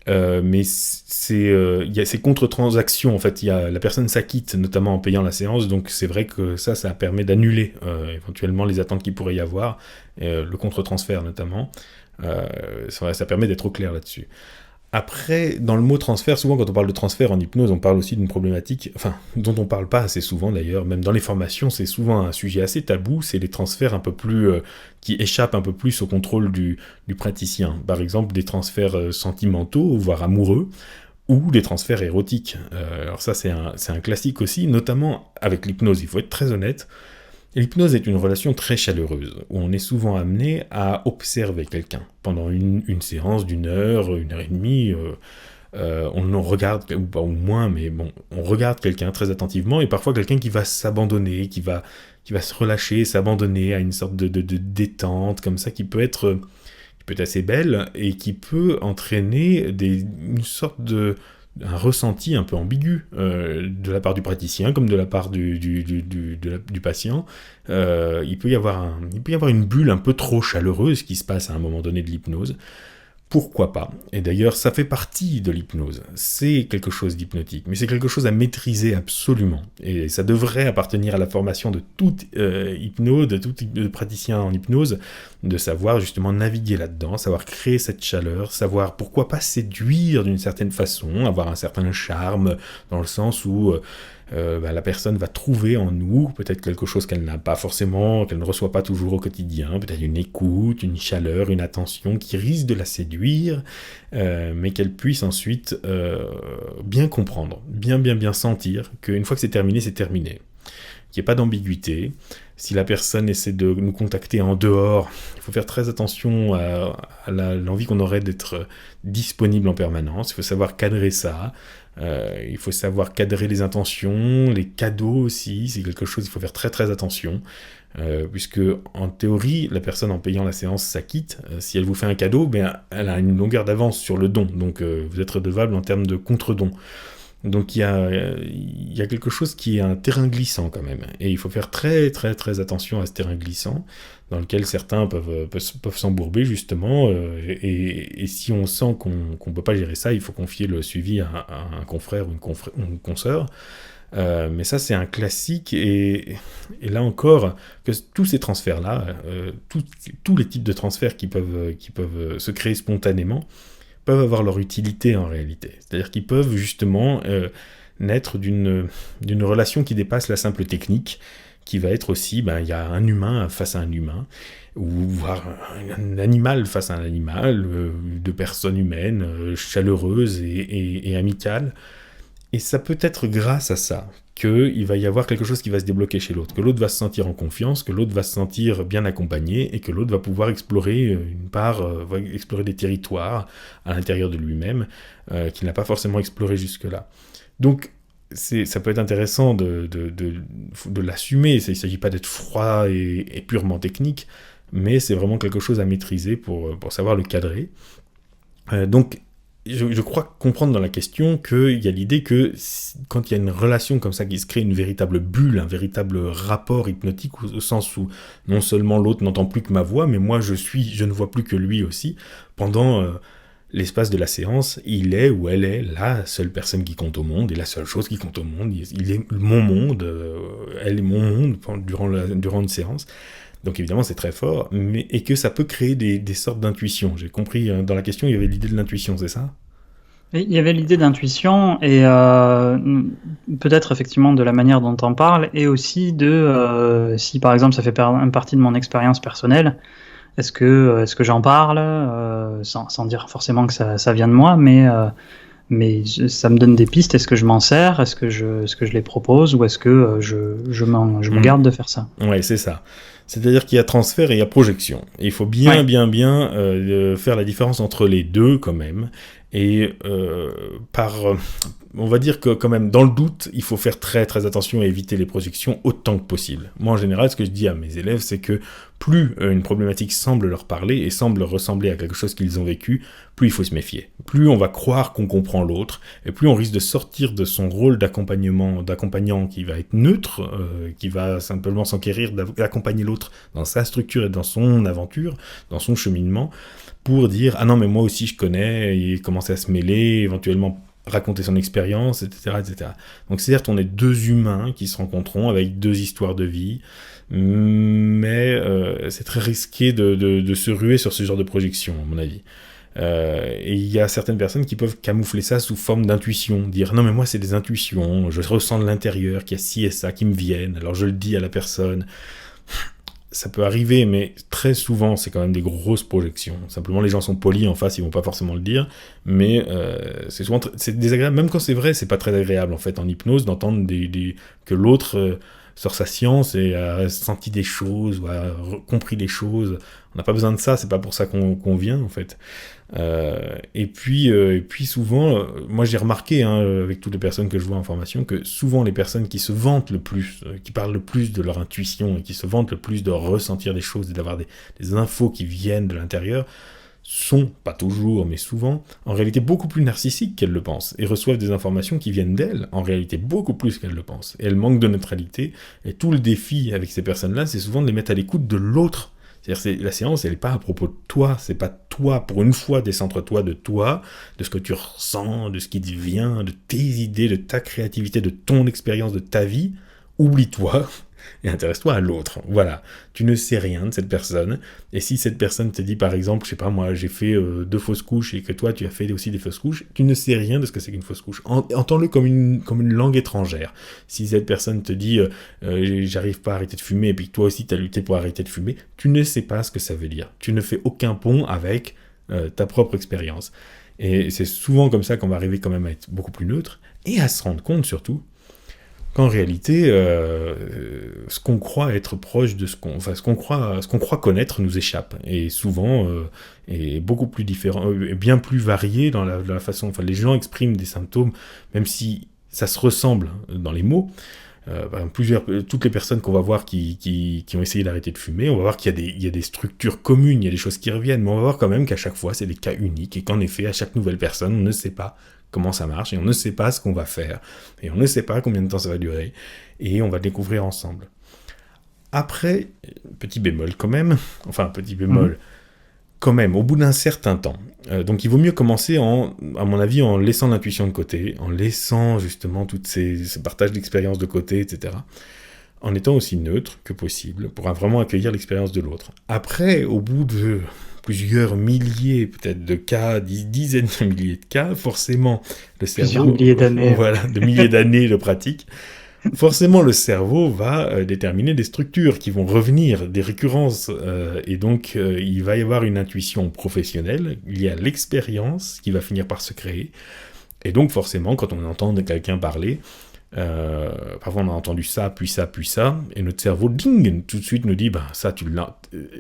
[SPEAKER 1] mais il y a ces contre-transactions, en fait, la personne s'acquitte, notamment en payant la séance, donc c'est vrai que ça permet d'annuler éventuellement les attentes qu'il pourrait y avoir, le contre-transfert notamment, ça permet d'être au clair là-dessus. Après, dans le mot transfert, souvent quand on parle de transfert en hypnose, on parle aussi d'une problématique, dont on parle pas assez souvent d'ailleurs, même dans les formations, c'est souvent un sujet assez tabou, c'est les transferts un peu plus, qui échappent un peu plus au contrôle du praticien. Par exemple, des transferts sentimentaux, voire amoureux, ou des transferts érotiques. Alors ça, c'est un classique aussi, notamment avec l'hypnose, il faut être très honnête. L'hypnose est une relation très chaleureuse, où on est souvent amené à observer quelqu'un. Pendant une séance d'1 heure, 1h30, on regarde, ou moins, mais bon, on regarde quelqu'un très attentivement, et parfois quelqu'un qui va s'abandonner, qui va se relâcher, s'abandonner à une sorte de détente, comme ça, qui peut être assez belle, et qui peut entraîner une sorte un ressenti un peu ambigu de la part du praticien comme de la part du patient. Il peut y avoir une bulle un peu trop chaleureuse qui se passe à un moment donné de l'hypnose. Pourquoi pas ? Et d'ailleurs, ça fait partie de l'hypnose. C'est quelque chose d'hypnotique, mais c'est quelque chose à maîtriser absolument. Et ça devrait appartenir à la formation de toute hypnose, de tout praticien en hypnose, de savoir justement naviguer là-dedans, savoir créer cette chaleur, savoir pourquoi pas séduire d'une certaine façon, avoir un certain charme, dans le sens où la personne va trouver en nous peut-être quelque chose qu'elle n'a pas forcément, qu'elle ne reçoit pas toujours au quotidien, peut-être une écoute, une chaleur, une attention qui risque de la séduire, mais qu'elle puisse ensuite bien comprendre, bien sentir qu'une fois que c'est terminé, qu'il n'y ait pas d'ambiguïté. Si la personne essaie de nous contacter en dehors, il faut faire très attention à l'envie qu'on aurait d'être disponible en permanence. Il faut savoir cadrer ça. Il faut savoir cadrer les intentions, les cadeaux aussi. C'est quelque chose, il faut faire très très attention. Puisque en théorie, la personne en payant la séance s'acquitte. Si elle vous fait un cadeau, elle a une longueur d'avance sur le don. Donc vous êtes redevable en termes de contre-don. Donc il y a quelque chose qui est un terrain glissant quand même, et il faut faire très très très attention à ce terrain glissant, dans lequel certains peuvent s'embourber justement, et si on sent qu'on peut pas gérer ça, il faut confier le suivi à un confrère ou une consoeur. Mais ça c'est un classique, et là encore, que tous ces transferts-là, tous les types de transferts qui peuvent se créer spontanément, peuvent avoir leur utilité en réalité. C'est-à-dire qu'ils peuvent justement naître d'une relation qui dépasse la simple technique, qui va être aussi, il y a un humain face à un humain, ou voire un animal face à un animal, de personnes humaines, chaleureuses et amicales. Et ça peut être grâce à ça qu'il va y avoir quelque chose qui va se débloquer chez l'autre, que l'autre va se sentir en confiance, que l'autre va se sentir bien accompagné, et que l'autre va pouvoir explorer va explorer des territoires à l'intérieur de lui-même qu'il n'a pas forcément exploré jusque-là. Donc ça peut être intéressant de l'assumer. Il ne s'agit pas d'être froid et purement technique, mais c'est vraiment quelque chose à maîtriser pour savoir le cadrer. Donc je crois comprendre dans la question qu'il y a l'idée que quand il y a une relation comme ça qui se crée, une véritable bulle, un véritable rapport hypnotique, au sens où non seulement l'autre n'entend plus que ma voix, mais moi je ne vois plus que lui aussi, pendant l'espace de la séance, il est ou elle est la seule personne qui compte au monde, et la seule chose qui compte au monde, il est mon monde, elle est mon monde durant une séance. Donc évidemment c'est très fort, et que ça peut créer des sortes d'intuitions. J'ai compris, dans la question il y avait l'idée de l'intuition, c'est ça ?
[SPEAKER 2] Il y avait l'idée d'intuition, et peut-être effectivement de la manière dont on parle, et aussi de si par exemple ça fait partie de mon expérience personnelle, est-ce que j'en parle, sans dire forcément que ça vient de moi, mais mais ça me donne des pistes. Est-ce que je m'en sers? Est-ce que je les propose? Ou est-ce que je me garde de faire ça?
[SPEAKER 1] Ouais, c'est ça. C'est-à-dire qu'il y a transfert et il y a projection. Et il faut bien faire la différence entre les deux quand même. Et on va dire que quand même, dans le doute, il faut faire très très attention à éviter les projections autant que possible. Moi, en général, ce que je dis à mes élèves, c'est que plus une problématique semble leur parler et semble ressembler à quelque chose qu'ils ont vécu, plus il faut se méfier. Plus on va croire qu'on comprend l'autre, et plus on risque de sortir de son rôle d'accompagnant qui va être neutre, qui va simplement s'enquérir d'accompagner l'autre dans sa structure et dans son aventure, dans son cheminement, pour dire « Ah non, mais moi aussi je connais », et commencer à se mêler, éventuellement raconter son expérience, etc., etc. Donc certes, on est deux humains qui se rencontreront avec deux histoires de vie, mais c'est très risqué de se ruer sur ce genre de projection, à mon avis. Et il y a certaines personnes qui peuvent camoufler ça sous forme d'intuition, dire non mais moi c'est des intuitions, je ressens de l'intérieur qu'il y a ci et ça qui me viennent, alors je le dis à la personne. Ça peut arriver, mais très souvent, c'est quand même des grosses projections. Simplement, les gens sont polis en face, ils vont pas forcément le dire, mais c'est souvent c'est désagréable. Même quand c'est vrai, c'est pas très agréable, en fait, en hypnose, d'entendre que l'autre sort sa science et a senti des choses, ou a compris des choses. On n'a pas besoin de ça, c'est pas pour ça qu'on vient, en fait. Et puis souvent, moi j'ai remarqué avec toutes les personnes que je vois en formation que souvent les personnes qui se vantent le plus, qui parlent le plus de leur intuition et qui se vantent le plus de ressentir des choses et d'avoir des infos qui viennent de l'intérieur sont, pas toujours mais souvent, en réalité beaucoup plus narcissiques qu'elles le pensent et reçoivent des informations qui viennent d'elles, en réalité beaucoup plus qu'elles le pensent. Et elles manquent de neutralité, et tout le défi avec ces personnes-là, c'est souvent de les mettre à l'écoute de l'autre. C'est-à-dire, la séance, elle n'est pas à propos de toi, c'est pas toi, pour une fois, décentre-toi de toi, de ce que tu ressens, de ce qui te vient, de tes idées, de ta créativité, de ton expérience, de ta vie. Oublie-toi et intéresse-toi à l'autre. Voilà. Tu ne sais rien de cette personne, et si cette personne te dit, par exemple, je sais pas moi, j'ai fait 2 fausses couches et que toi tu as fait aussi des fausses couches, tu ne sais rien de ce que c'est qu'une fausse couche. Entends-le comme une langue étrangère. Si cette personne te dit j'arrive pas à arrêter de fumer et puis que toi aussi tu as lutté pour arrêter de fumer, tu ne sais pas ce que ça veut dire. Tu ne fais aucun pont avec ta propre expérience. Et c'est souvent comme ça qu'on va arriver quand même à être beaucoup plus neutre et à se rendre compte surtout qu'en réalité, ce qu'on croit être proche de ce qu'on croit connaître nous échappe, et souvent est beaucoup plus différent, bien plus varié dans la façon. Enfin, les gens expriment des symptômes, même si ça se ressemble dans les mots. Par exemple, toutes les personnes qu'on va voir qui ont essayé d'arrêter de fumer, on va voir qu'il y a des structures communes, il y a des choses qui reviennent, mais on va voir quand même qu'à chaque fois, c'est des cas uniques, et qu'en effet, à chaque nouvelle personne, on ne sait pas comment ça marche, et on ne sait pas ce qu'on va faire, et on ne sait pas combien de temps ça va durer, et on va le découvrir ensemble. Après, petit bémol quand même, quand même, au bout d'un certain temps. Donc il vaut mieux commencer, à mon avis, en laissant l'intuition de côté, en laissant justement tous ce partage d'expériences de côté, etc., en étant aussi neutre que possible, pour vraiment accueillir l'expérience de l'autre. Après, au bout de plusieurs milliers, peut-être de cas, dizaines de milliers de cas, forcément, le cerveau...
[SPEAKER 2] Plusieurs milliers d'années.
[SPEAKER 1] Voilà, de milliers d'années de pratique. Forcément, le cerveau va déterminer des structures qui vont revenir, des récurrences, et donc il va y avoir une intuition professionnelle, il y a l'expérience qui va finir par se créer, et donc forcément, quand on entend quelqu'un parler, parfois on a entendu ça, puis ça, puis ça, et notre cerveau, ding, tout de suite nous dit, ça,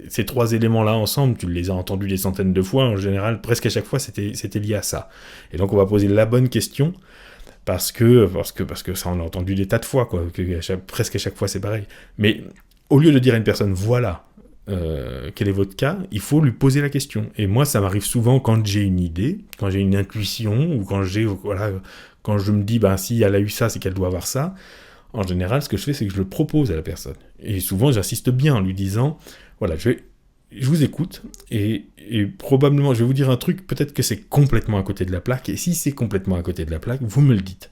[SPEAKER 1] ces 3 éléments-là ensemble, tu les as entendus des centaines de fois, en général, presque à chaque fois, c'était lié à ça. Et donc on va poser la bonne question, parce que ça on a entendu des tas de fois, quoi, presque à chaque fois c'est pareil. Mais au lieu de dire à une personne, voilà, quel est votre cas, il faut lui poser la question. Et moi, ça m'arrive souvent quand j'ai une idée, quand j'ai une intuition, ou quand quand je me dis, si elle a eu ça, c'est qu'elle doit avoir ça. En général, ce que je fais, c'est que je le propose à la personne. Et souvent, j'insiste bien en lui disant, voilà, je vous écoute, et probablement, je vais vous dire un truc, peut-être que c'est complètement à côté de la plaque, et si c'est complètement à côté de la plaque, vous me le dites.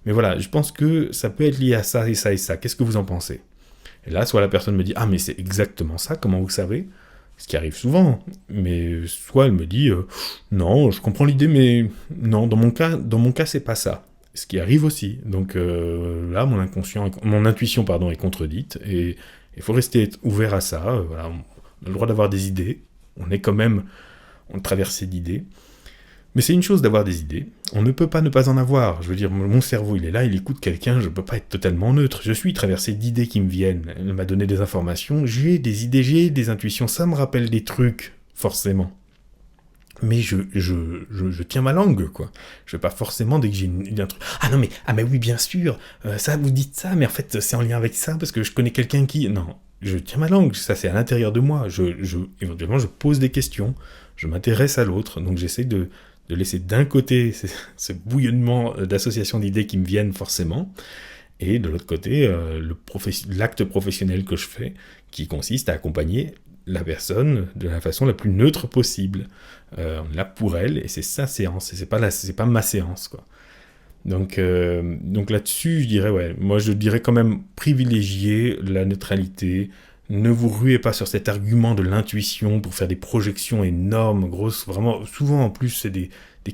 [SPEAKER 1] Mais voilà, je pense que ça peut être lié à ça et ça et ça, qu'est-ce que vous en pensez ? Et là, soit la personne me dit, mais c'est exactement ça, comment vous savez ? Ce qui arrive souvent, mais soit elle me dit, non, je comprends l'idée, mais non, dans mon cas, c'est pas ça. Ce qui arrive aussi. Donc là, mon intuition est contredite, et il faut rester ouvert à ça. Voilà, on a le droit d'avoir des idées, on est quand même, on traverse d'idées, Mais c'est une chose d'avoir des idées, on ne peut pas ne pas en avoir. Je veux dire, mon cerveau, il est là, il écoute quelqu'un, je ne peux pas être totalement neutre. Je suis traversé d'idées qui me viennent. Elle m'a donné des informations, j'ai des idées, j'ai des intuitions, ça me rappelle des trucs, forcément. Mais je tiens ma langue, quoi. Je vais pas forcément, dès que j'ai un truc... Ah mais oui, bien sûr, ça, vous dites ça, mais en fait, c'est en lien avec ça, parce que je connais quelqu'un qui... Non, je tiens ma langue, ça c'est à l'intérieur de moi. Éventuellement, je pose des questions, je m'intéresse à l'autre, donc j'essaie de laisser d'un côté ce bouillonnement d'associations d'idées qui me viennent forcément, et de l'autre côté, l'acte professionnel que je fais, qui consiste à accompagner la personne de la façon la plus neutre possible. On est là pour elle, et c'est sa séance, et c'est pas ma séance, quoi. Donc là-dessus, je dirais, moi je dirais quand même privilégier la neutralité. Ne vous ruez pas sur cet argument de l'intuition pour faire des projections énormes, grosses, vraiment, souvent en plus c'est des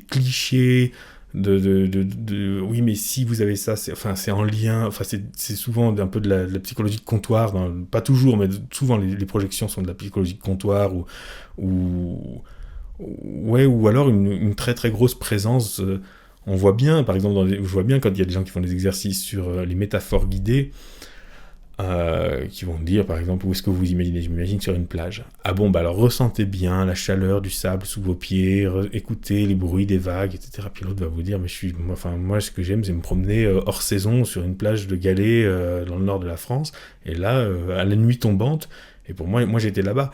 [SPEAKER 1] clichés, oui mais si vous avez ça, c'est en lien, c'est souvent un peu de la psychologie de comptoir, pas toujours, mais souvent les projections sont de la psychologie de comptoir, ou alors une très très grosse présence. On voit bien, par exemple, je vois bien quand il y a des gens qui font des exercices sur les métaphores guidées, qui vont dire par exemple où est-ce que vous imaginez, je m'imagine sur une plage. Ah bon, bah alors ressentez bien la chaleur du sable sous vos pieds, écoutez les bruits des vagues, etc. Puis l'autre va vous dire, mais moi ce que j'aime c'est me promener hors saison sur une plage de galets dans le nord de la France, et là à la nuit tombante, et pour moi j'étais là-bas.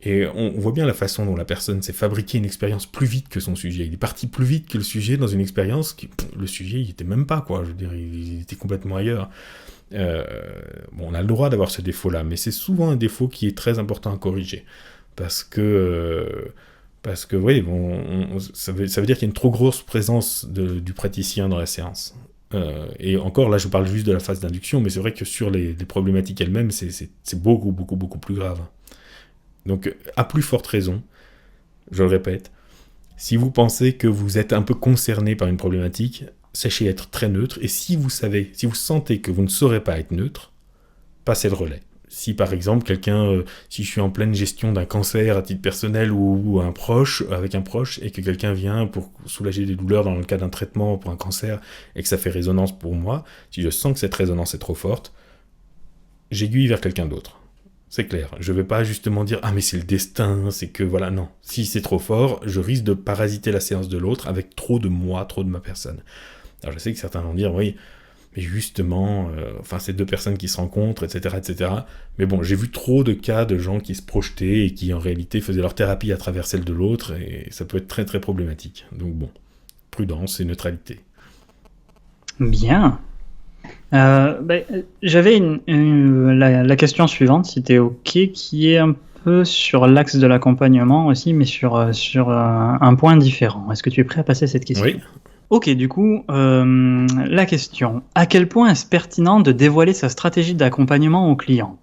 [SPEAKER 1] Et on voit bien la façon dont la personne s'est fabriqué une expérience plus vite que son sujet. Il est parti plus vite que le sujet dans une expérience le sujet il était même pas, quoi. Je veux dire, il était complètement ailleurs. On a le droit d'avoir ce défaut-là, mais c'est souvent un défaut qui est très important à corriger, parce que oui, ça veut dire qu'il y a une trop grosse présence du praticien dans la séance. Et encore, là, je parle juste de la phase d'induction, mais c'est vrai que sur les problématiques elles-mêmes, c'est beaucoup, beaucoup, beaucoup plus grave. Donc, à plus forte raison, je le répète, si vous pensez que vous êtes un peu concerné par une problématique, sachez être très neutre, et si vous sentez que vous ne saurez pas être neutre, passez le relais. Si par exemple si je suis en pleine gestion d'un cancer à titre personnel ou avec un proche, et que quelqu'un vient pour soulager des douleurs dans le cas d'un traitement pour un cancer, et que ça fait résonance pour moi, si je sens que cette résonance est trop forte, j'aiguille vers quelqu'un d'autre. C'est clair, je vais pas justement dire « Ah mais c'est le destin, c'est que voilà », non. Si c'est trop fort, je risque de parasiter la séance de l'autre avec trop de moi, trop de ma personne. Alors je sais que certains vont dire « Oui, mais justement, c'est deux personnes qui se rencontrent, etc., etc. » Mais bon, j'ai vu trop de cas de gens qui se projetaient et qui en réalité faisaient leur thérapie à travers celle de l'autre, et ça peut être très très problématique. Donc bon, prudence et neutralité.
[SPEAKER 2] Bien. J'avais la question suivante, si t'es ok, qui est un peu sur l'axe de l'accompagnement aussi, mais sur un point différent. Est-ce que tu es prêt à passer cette question ?
[SPEAKER 1] Oui.
[SPEAKER 2] Ok, du coup, la question. À quel point est-ce pertinent de dévoiler sa stratégie d'accompagnement au client ?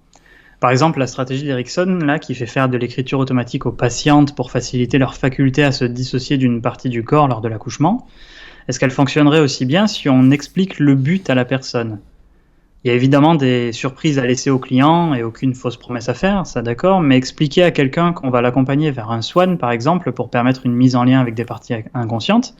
[SPEAKER 2] Par exemple, la stratégie d'Erickson, là, qui fait faire de l'écriture automatique aux patientes pour faciliter leur faculté à se dissocier d'une partie du corps lors de l'accouchement. Est-ce qu'elle fonctionnerait aussi bien si on explique le but à la personne ? Il y a évidemment des surprises à laisser au client et aucune fausse promesse à faire, ça d'accord, mais expliquer à quelqu'un qu'on va l'accompagner vers un swan, par exemple, pour permettre une mise en lien avec des parties inconscientes,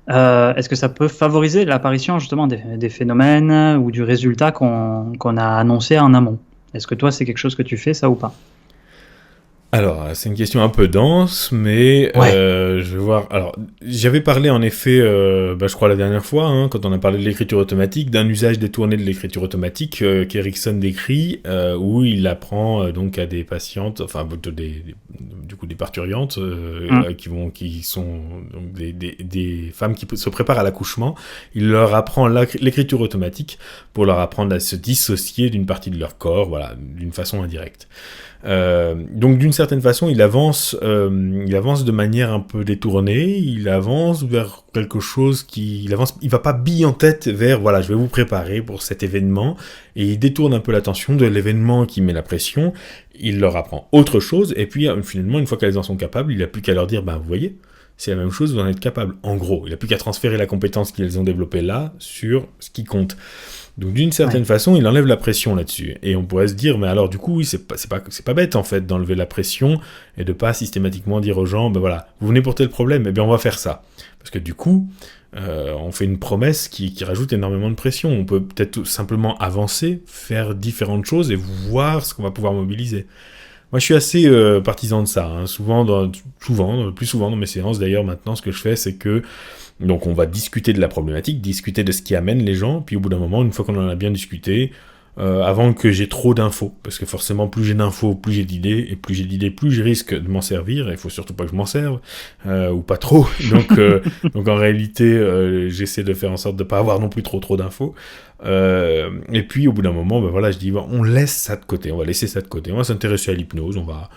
[SPEAKER 2] est-ce que ça peut favoriser l'apparition justement des phénomènes ou du résultat qu'on a annoncé en amont ? Est-ce que toi, c'est quelque chose que tu fais, ça ou pas ?
[SPEAKER 1] Alors, c'est une question un peu dense, mais
[SPEAKER 2] ouais.
[SPEAKER 1] Je vais voir. Alors, j'avais parlé en effet, je crois la dernière fois, quand on a parlé de l'écriture automatique, d'un usage détourné de l'écriture automatique qu'Erickson décrit, où il apprend donc à des patientes, enfin du coup des parturiantes, qui sont donc des femmes qui se préparent à l'accouchement. Il leur apprend l'écriture automatique pour leur apprendre à se dissocier d'une partie de leur corps, voilà, d'une façon indirecte. Donc d'une certaine façon il avance de manière un peu détournée, il avance vers quelque chose il va pas bille en tête vers voilà je vais vous préparer pour cet événement, et il détourne un peu l'attention de l'événement qui met la pression, il leur apprend autre chose, et puis finalement une fois qu'elles en sont capables, il n'a plus qu'à leur dire vous voyez, c'est la même chose, vous en êtes capable, en gros, il n'a plus qu'à transférer la compétence qu'ils ont développée là sur ce qui compte. Donc d'une certaine façon, il enlève la pression là-dessus. Et on pourrait se dire, mais alors du coup, oui, c'est pas bête en fait d'enlever la pression et de pas systématiquement dire aux gens, ben voilà, vous venez pour tel problème, eh bien on va faire ça. Parce que du coup, on fait une promesse qui rajoute énormément de pression. On peut peut-être tout simplement avancer, faire différentes choses et voir ce qu'on va pouvoir mobiliser. Moi, je suis assez partisan de ça. Hein. Plus souvent dans mes séances d'ailleurs, maintenant, ce que je fais, c'est que donc on va discuter de la problématique, discuter de ce qui amène les gens, puis au bout d'un moment, une fois qu'on en a bien discuté, avant que j'ai trop d'infos, parce que forcément, plus j'ai d'infos, plus j'ai d'idées, et plus j'ai d'idées, plus je risque de m'en servir, et il faut surtout pas que je m'en serve, ou pas trop, donc en réalité, j'essaie de faire en sorte de pas avoir non plus trop d'infos, et puis au bout d'un moment, ben voilà, je dis, on laisse ça de côté, on va laisser ça de côté, on va s'intéresser à l'hypnose, on va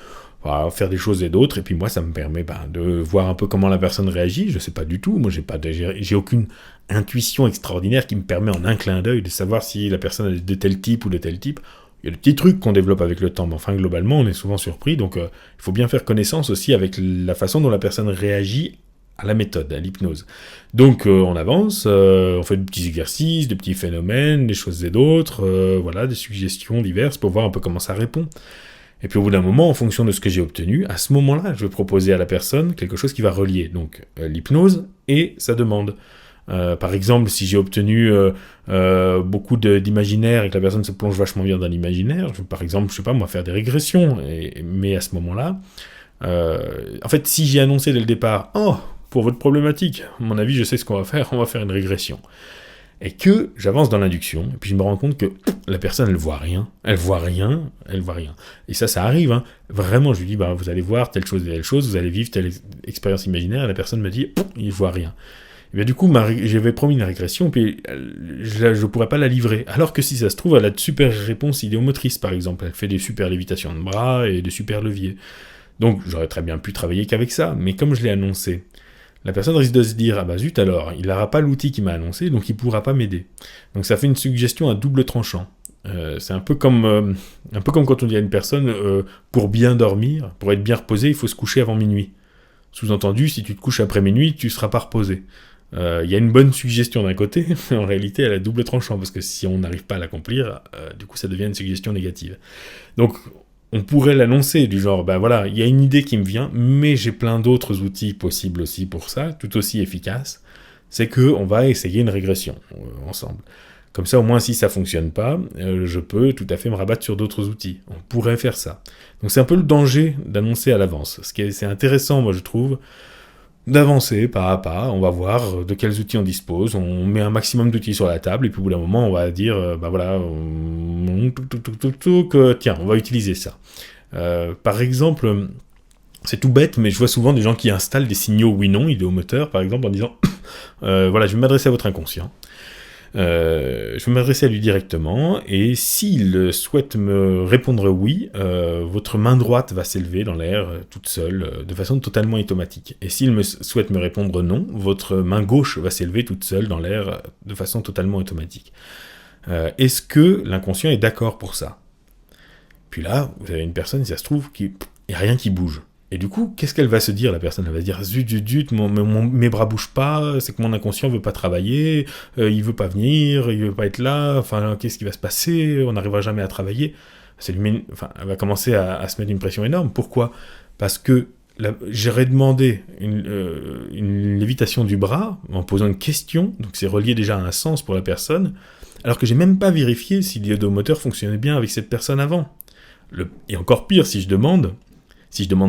[SPEAKER 1] faire des choses et d'autres, et puis moi ça me permet de voir un peu comment la personne réagit. Je sais pas du tout, moi j'ai aucune intuition extraordinaire qui me permet en un clin d'œil de savoir si la personne est de tel type ou de tel type. Il y a des petits trucs qu'on développe avec le temps, mais enfin globalement on est souvent surpris, donc il faut bien faire connaissance aussi avec la façon dont la personne réagit à la méthode, à l'hypnose. Donc on avance, on fait des petits exercices, des petits phénomènes, des choses et d'autres, voilà, des suggestions diverses pour voir un peu comment ça répond. Et puis au bout d'un moment, en fonction de ce que j'ai obtenu, à ce moment-là, je vais proposer à la personne quelque chose qui va relier donc l'hypnose et sa demande. Par exemple, si j'ai obtenu beaucoup d'imaginaire et que la personne se plonge vachement bien dans l'imaginaire, je vais par exemple, je sais pas moi, faire des régressions. Mais à ce moment-là, en fait, si j'ai annoncé dès le départ, pour votre problématique, à mon avis, je sais ce qu'on va faire une régression. Et que j'avance dans l'induction, et puis je me rends compte que la personne, elle voit rien. Et ça arrive, hein. Vraiment, je lui dis, vous allez voir telle chose, vous allez vivre telle expérience imaginaire, et la personne me dit, il voit rien. Et bien du coup, j'avais promis une régression, puis je pourrais pas la livrer. Alors que si ça se trouve, elle a de super réponses idéomotrices, par exemple. Elle fait des super lévitations de bras et des super leviers. Donc, j'aurais très bien pu travailler qu'avec ça, mais comme je l'ai annoncé, la personne risque de se dire, zut alors, il n'aura pas l'outil qui m'a annoncé, donc il ne pourra pas m'aider. Donc ça fait une suggestion à double tranchant. C'est un peu comme quand on dit à une personne, pour bien dormir, pour être bien reposé, il faut se coucher avant minuit. Sous-entendu, si tu te couches après minuit, tu ne seras pas reposé. Il y a une bonne suggestion d'un côté, mais en réalité, elle a double tranchant, parce que si on n'arrive pas à l'accomplir, du coup ça devient une suggestion négative. Donc, on pourrait l'annoncer, du genre, voilà, il y a une idée qui me vient, mais j'ai plein d'autres outils possibles aussi pour ça, tout aussi efficaces, c'est qu'on va essayer une régression ensemble. Comme ça, au moins, si ça fonctionne pas, je peux tout à fait me rabattre sur d'autres outils. On pourrait faire ça. Donc c'est un peu le danger d'annoncer à l'avance. C'est intéressant, moi, je trouve, d'avancer pas à pas, on va voir de quels outils on dispose, on met un maximum d'outils sur la table, et puis au bout d'un moment, on va dire, voilà, tiens, on va utiliser ça. Par exemple, c'est tout bête, mais je vois souvent des gens qui installent des signaux oui-non, idéomoteurs, par exemple, en disant, voilà, je vais m'adresser à votre inconscient. Je vais m'adresser à lui directement, et s'il souhaite me répondre oui, votre main droite va s'élever dans l'air toute seule, de façon totalement automatique. Et s'il souhaite me répondre non, votre main gauche va s'élever toute seule dans l'air de façon totalement automatique. Est-ce que l'inconscient est d'accord pour ça ? Puis là, vous avez une personne, si ça se trouve, il n'y a rien qui bouge. Et du coup, qu'est-ce qu'elle va se dire, la personne ? Elle va se dire, zut, mes bras bougent pas, c'est que mon inconscient veut pas travailler, il veut pas venir, il veut pas être là, enfin, qu'est-ce qui va se passer ? On n'arrivera jamais à travailler. Elle va commencer à se mettre une pression énorme. Pourquoi ? Parce que j'aurais demandé une lévitation du bras en posant une question, donc c'est relié déjà à un sens pour la personne, alors que j'ai même pas vérifié si l'iodomoteur fonctionnait bien avec cette personne avant. Et encore pire, si je demande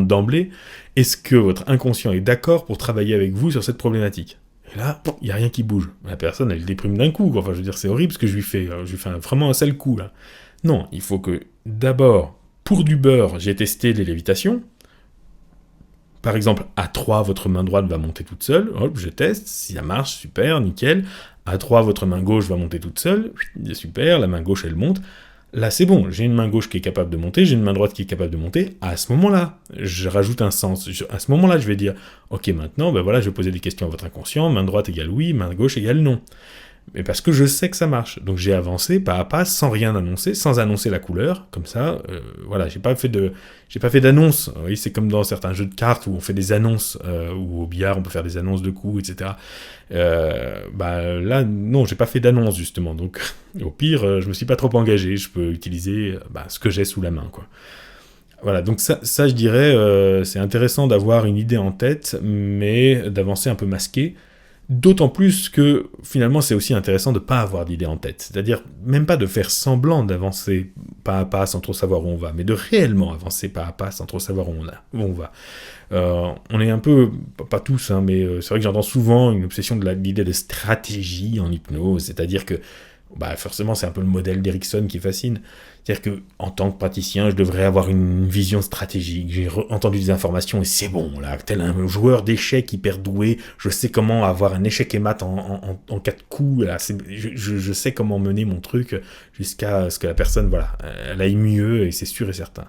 [SPEAKER 1] d'emblée, est-ce que votre inconscient est d'accord pour travailler avec vous sur cette problématique ? Et là, il n'y a rien qui bouge. La personne, elle déprime d'un coup. Enfin, je veux dire, c'est horrible ce que je lui fais. Je lui fais vraiment un sale coup, là. Non, il faut que, d'abord, pour du beurre, j'ai testé les lévitations. Par exemple, à 3, votre main droite va monter toute seule. Hop, je teste. Si ça marche, super, nickel. À 3, votre main gauche va monter toute seule. Super, la main gauche, elle monte. Là, c'est bon, j'ai une main gauche qui est capable de monter, j'ai une main droite qui est capable de monter. À ce moment-là, je rajoute un sens. À ce moment-là, je vais dire, ok, maintenant, voilà, je vais poser des questions à votre inconscient. Main droite égale oui, main gauche égale non. mais parce que je sais que ça marche. Donc j'ai avancé pas à pas, sans rien annoncer, sans annoncer la couleur, comme ça, voilà, j'ai pas fait d'annonce. Vous voyez, c'est comme dans certains jeux de cartes où on fait des annonces, ou au billard on peut faire des annonces de coups, etc. Là, non, j'ai pas fait d'annonce justement. Donc au pire, je me suis pas trop engagé. Je peux utiliser ce que j'ai sous la main, quoi. Voilà, donc ça je dirais, c'est intéressant d'avoir une idée en tête, mais d'avancer un peu masqué. D'autant plus que, finalement, c'est aussi intéressant de ne pas avoir d'idée en tête. C'est-à-dire, même pas de faire semblant d'avancer pas à pas sans trop savoir où on va, mais de réellement avancer pas à pas sans trop savoir où on va. On est un peu, pas tous, hein, mais c'est vrai que j'entends souvent une obsession de l'idée de stratégie en hypnose, c'est-à-dire que, forcément, c'est un peu le modèle d'Erickson qui fascine. C'est-à-dire que, en tant que praticien, je devrais avoir une vision stratégique. J'ai entendu des informations et c'est bon, là, tel un joueur d'échecs hyper doué, je sais comment avoir un échec et mat en 4 coups. Là, je sais comment mener mon truc jusqu'à ce que la personne, voilà, elle aille mieux, et c'est sûr et certain.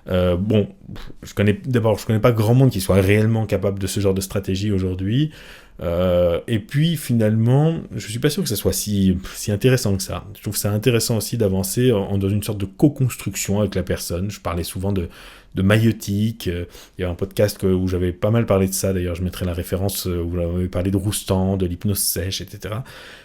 [SPEAKER 1] Je connais pas grand monde qui soit réellement capable de ce genre de stratégie aujourd'hui. Et puis finalement, je suis pas sûr que ça soit si intéressant que ça. Je trouve ça intéressant aussi d'avancer dans une sorte de co-construction avec la personne. Je parlais souvent de maïeutique. Il y a un podcast où j'avais pas mal parlé de ça, d'ailleurs je mettrai la référence où j'avais parlé de Roustan, de l'hypnose sèche, etc.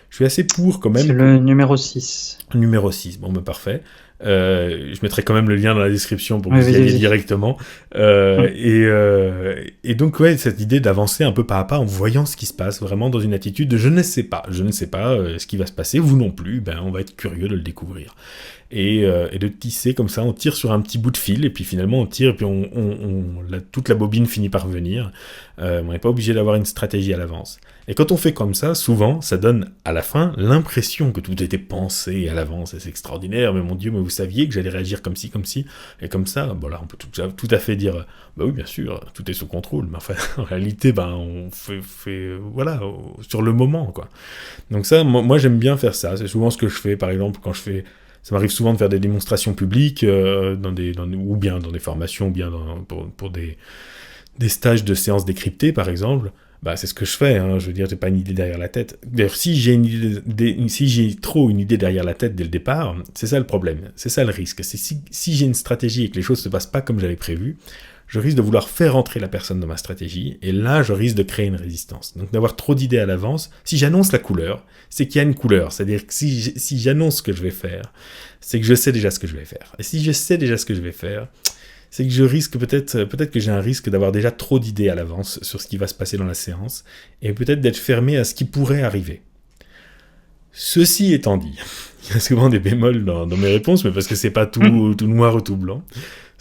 [SPEAKER 1] Je suis assez pour quand même.
[SPEAKER 2] C'est le numéro 6.
[SPEAKER 1] Numéro 6, bon, parfait. Je mettrai quand même le lien dans la description pour que vous y alliez directement. Et donc, ouais, cette idée d'avancer un peu pas à pas en voyant ce qui se passe, vraiment dans une attitude de je ne sais pas ce qui va se passer, vous non plus, on va être curieux de le découvrir. Et de tisser comme ça, on tire sur un petit bout de fil, et puis finalement on tire, et puis toute la bobine finit par venir. On n'est pas obligé d'avoir une stratégie à l'avance. Et quand on fait comme ça, souvent, ça donne à la fin l'impression que tout était pensé à l'avance, et c'est extraordinaire, mais mon Dieu, mais vous saviez que j'allais réagir comme ci, et comme ça. Bon, là, on peut tout à fait dire, oui, bien sûr, tout est sous contrôle, mais enfin, en réalité, on fait voilà, sur le moment, quoi. Donc ça, moi j'aime bien faire ça, c'est souvent ce que je fais, par exemple, quand je fais... Ça m'arrive souvent de faire des démonstrations publiques, ou bien dans des formations, ou bien pour des stages de séances décryptées, par exemple. C'est ce que je fais, hein. Je veux dire, j'ai pas une idée derrière la tête. D'ailleurs, si j'ai trop une idée derrière la tête dès le départ, c'est ça le problème, c'est ça le risque. C'est si j'ai une stratégie et que les choses se passent pas comme j'avais prévu, je risque de vouloir faire entrer la personne dans ma stratégie, et là, je risque de créer une résistance. Donc, d'avoir trop d'idées à l'avance, si j'annonce la couleur, c'est qu'il y a une couleur. C'est-à-dire que si j'annonce ce que je vais faire, c'est que je sais déjà ce que je vais faire. Et si je sais déjà ce que je vais faire, c'est que je risque peut-être que j'ai un risque d'avoir déjà trop d'idées à l'avance sur ce qui va se passer dans la séance, et peut-être d'être fermé à ce qui pourrait arriver. Ceci étant dit, il y a souvent des bémols dans mes réponses, mais parce que c'est pas tout noir ou tout blanc.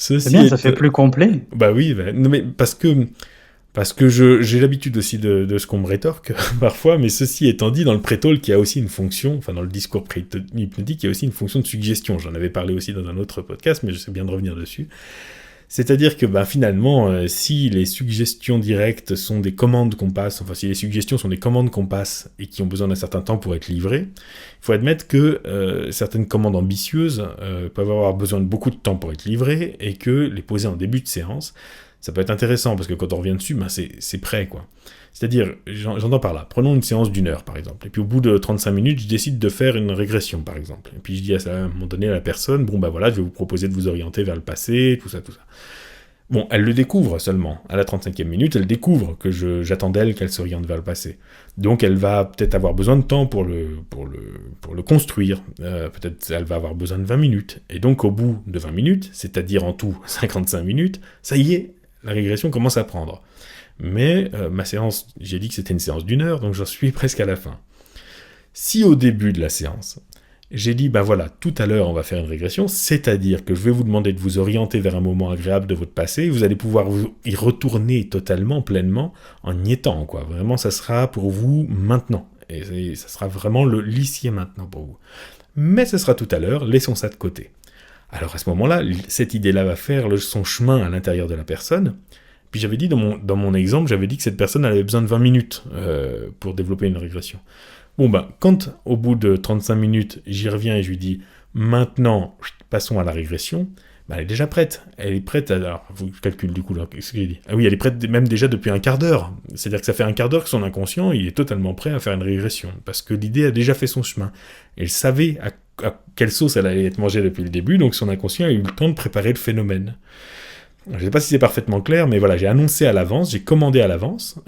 [SPEAKER 2] C'est bien, ça fait plus complet.
[SPEAKER 1] Oui, non, mais parce que j'ai l'habitude aussi de ce qu'on me rétorque parfois, mais ceci étant dit, dans le pré-talk, il y a aussi une fonction, enfin dans le discours hypnotique, il y a aussi une fonction de suggestion. J'en avais parlé aussi dans un autre podcast, mais je sais bien de revenir dessus. C'est-à-dire que finalement, si les suggestions directes sont des commandes qu'on passe, enfin si les suggestions sont des commandes qu'on passe et qui ont besoin d'un certain temps pour être livrées, il faut admettre que certaines commandes ambitieuses peuvent avoir besoin de beaucoup de temps pour être livrées, et que les poser en début de séance, ça peut être intéressant, parce que quand on revient dessus, c'est prêt, quoi. C'est-à-dire, j'entends par là, prenons une séance d'1 heure, par exemple, et puis au bout de 35 minutes, je décide de faire une régression, par exemple. Et puis je dis à un moment donné à la personne, voilà, je vais vous proposer de vous orienter vers le passé, tout ça. Bon, elle le découvre seulement. À la 35e minute, elle découvre que j'attends d'elle qu'elle s'oriente vers le passé. Donc elle va peut-être avoir besoin de temps pour le construire. Peut-être elle va avoir besoin de 20 minutes. Et donc au bout de 20 minutes, c'est-à-dire en tout 55 minutes, ça y est, la régression commence à prendre. Mais ma séance, j'ai dit que c'était une séance d'1 heure, donc j'en suis presque à la fin. Si au début de la séance, j'ai dit, voilà, tout à l'heure on va faire une régression, c'est-à-dire que je vais vous demander de vous orienter vers un moment agréable de votre passé, et vous allez pouvoir y retourner totalement, pleinement, en y étant, quoi. Vraiment, ça sera pour vous maintenant. Et ça sera vraiment l'ici et maintenant pour vous. Mais ce sera tout à l'heure, laissons ça de côté. Alors à ce moment-là, cette idée-là va faire son chemin à l'intérieur de la personne. Puis j'avais dit, dans mon exemple, j'avais dit que cette personne avait besoin de 20 minutes pour développer une régression. Quand au bout de 35 minutes, j'y reviens et je lui dis « Maintenant, passons à la régression », bah, elle est déjà prête. Elle est prête à... Alors, faut que je calcule du coup, là, ce que j'ai dit. Ah oui, elle est prête même déjà depuis un quart d'heure. C'est-à-dire que ça fait un quart d'heure que son inconscient, il est totalement prêt à faire une régression. Parce que l'idée a déjà fait son chemin. Elle savait à quelle sauce elle allait être mangée depuis le début, donc son inconscient a eu le temps de préparer le phénomène. Je ne sais pas si c'est parfaitement clair, mais voilà, j'ai annoncé à l'avance, j'ai commandé à l'avance,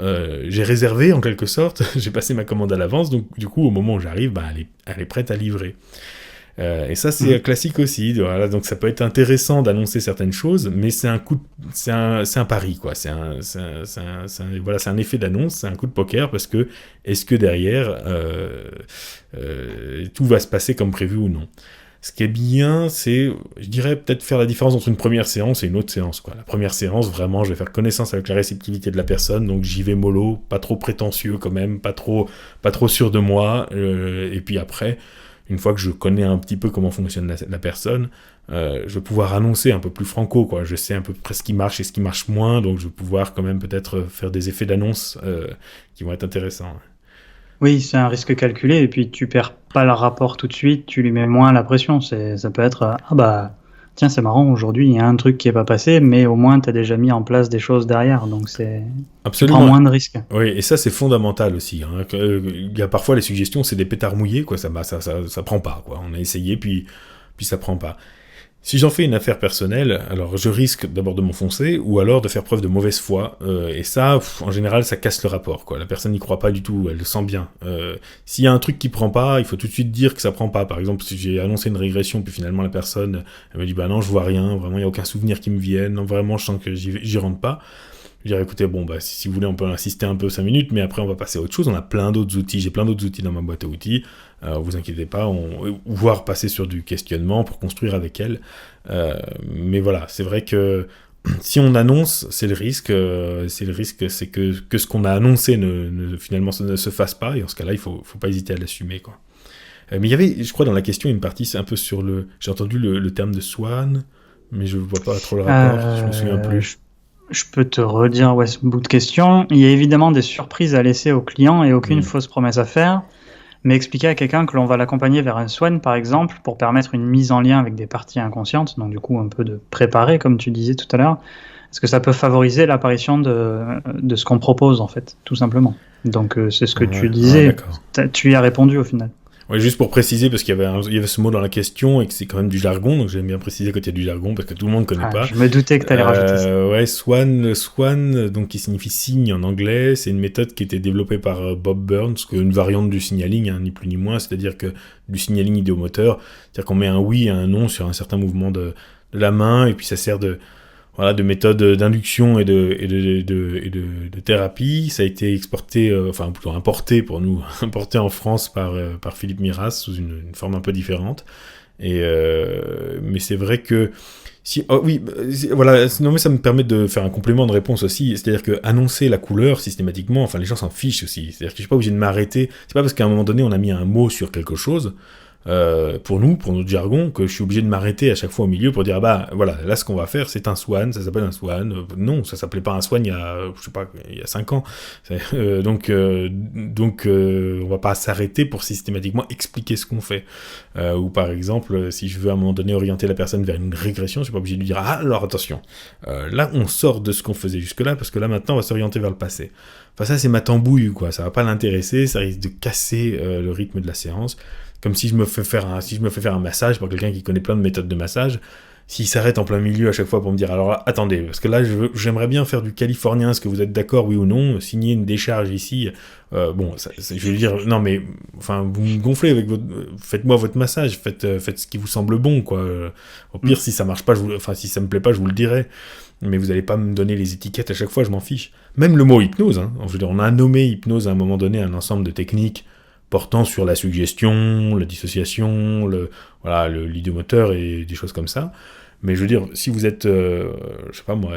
[SPEAKER 1] j'ai réservé en quelque sorte, j'ai passé ma commande à l'avance, donc du coup, au moment où j'arrive, bah, elle est prête à livrer. Et ça, c'est classique aussi. Voilà, donc ça peut être intéressant d'annoncer certaines choses, mais c'est un pari, quoi. C'est un effet d'annonce, c'est un coup de poker, parce que est-ce que derrière, tout va se passer comme prévu ou non? Ce qui est bien, c'est, je dirais, peut-être faire la différence entre une première séance et une autre séance, quoi. La première séance, vraiment, je vais faire connaissance avec la réceptivité de la personne, donc j'y vais mollo, pas trop prétentieux quand même, pas trop sûr de moi, et puis après, une fois que je connais un petit peu comment fonctionne la personne, je vais pouvoir annoncer un peu plus franco, quoi. Je sais à peu près ce qui marche et ce qui marche moins, donc je vais pouvoir quand même peut-être faire des effets d'annonce qui vont être intéressants.
[SPEAKER 2] Oui, c'est un risque calculé, et puis tu perds pas le rapport tout de suite, tu lui mets moins la pression. Ça peut être, ah bah, tiens, c'est marrant, aujourd'hui, il y a un truc qui est pas passé, mais au moins, tu as déjà mis en place des choses derrière, donc tu prends moins de risques.
[SPEAKER 1] Oui, et ça, c'est fondamental aussi. Hein. Il y a parfois les suggestions, c'est des pétards mouillés, quoi. Ça prend pas, quoi. On a essayé, puis ça prend pas. Si j'en fais une affaire personnelle, alors je risque d'abord de m'enfoncer, ou alors de faire preuve de mauvaise foi, et ça, en général, ça casse le rapport, quoi. La personne n'y croit pas du tout, elle le sent bien. S'il y a un truc qui prend pas, il faut tout de suite dire que ça prend pas. Par exemple, si j'ai annoncé une régression, puis finalement la personne, elle me dit, bah non, je vois rien, vraiment, il n'y a aucun souvenir qui me vienne, non, vraiment, je sens que j'y rentre pas. Je dirais, écoutez, bon, bah, si vous voulez, on peut insister un peu 5 minutes, mais après, on va passer à autre chose. On a plein d'autres outils. J'ai plein d'autres outils dans ma boîte à outils. Vous inquiétez pas, voire passer sur du questionnement pour construire avec elle. Mais voilà, c'est vrai que si on annonce, c'est le risque, c'est que ce qu'on a annoncé finalement ne se fasse pas, et en ce cas-là, il faut pas hésiter à l'assumer, quoi. Mais il y avait, je crois, dans la question, une partie, c'est un peu sur j'ai entendu le terme de swan, mais je vois pas trop le rapport, je me souviens plus.
[SPEAKER 2] Je peux te redire ce bout de question. Il y a évidemment des surprises à laisser au client et aucune fausse promesse à faire. Mais expliquer à quelqu'un que l'on va l'accompagner vers un swan, par exemple, pour permettre une mise en lien avec des parties inconscientes, donc du coup un peu de préparer, comme tu disais tout à l'heure, est-ce que ça peut favoriser l'apparition de ce qu'on propose, en fait, tout simplement. Donc c'est ce que tu disais, tu y as répondu au final.
[SPEAKER 1] Ouais, juste pour préciser, parce qu'il y avait ce mot dans la question et que c'est quand même du jargon, donc j'aime bien préciser quand il y a du jargon, parce que tout le monde ne connaît pas.
[SPEAKER 2] Je me doutais que tu allais rajouter ça.
[SPEAKER 1] Ouais, swan, donc qui signifie signe en anglais, c'est une méthode qui a été développée par Bob Burns, qui est une variante du signaling, hein, ni plus ni moins, c'est-à-dire que du signaling idéomoteur, c'est-à-dire qu'on met un oui et un non sur un certain mouvement de la main, et puis ça sert de méthode d'induction et de thérapie. Ça a été exporté, enfin plutôt importé pour nous, importé en France par Philippe Miras sous une forme un peu différente. Mais c'est vrai que non mais ça me permet de faire un complément de réponse aussi, c'est-à-dire que annoncer la couleur systématiquement, enfin les gens s'en fichent aussi. C'est-à-dire que je suis pas obligé de m'arrêter. C'est pas parce qu'à un moment donné on a mis un mot sur quelque chose. Pour notre jargon, que je suis obligé de m'arrêter à chaque fois au milieu pour dire ah bah voilà, là ce qu'on va faire c'est un swan, ça s'appelle un swan. Non, ça s'appelait pas un swan il y a 5 ans. Donc on va pas s'arrêter pour systématiquement expliquer ce qu'on fait. Ou par exemple, si je veux à un moment donné orienter la personne vers une régression, je suis pas obligé de lui dire ah alors attention, là on sort de ce qu'on faisait jusque là parce que là maintenant on va s'orienter vers le passé. Enfin ça c'est ma tambouille quoi, ça va pas l'intéresser, ça risque de casser le rythme de la séance. Comme si je me fais faire un massage par quelqu'un qui connaît plein de méthodes de massage, s'il s'arrête en plein milieu à chaque fois pour me dire alors là, attendez, parce que là j'aimerais bien faire du californien, est-ce que vous êtes d'accord oui ou non, signer une décharge ici, je vais lui dire non mais enfin vous me gonflez avec faites-moi votre massage, faites ce qui vous semble bon quoi. Au pire si ça marche pas, si ça me plaît pas je vous le dirai. Mais vous n'allez pas me donner les étiquettes à chaque fois, je m'en fiche. Même le mot hypnose, hein. Je veux dire, on a nommé hypnose à un moment donné un ensemble de techniques portant sur la suggestion, la dissociation, l'idéomoteur et des choses comme ça. Mais je veux dire, si vous êtes,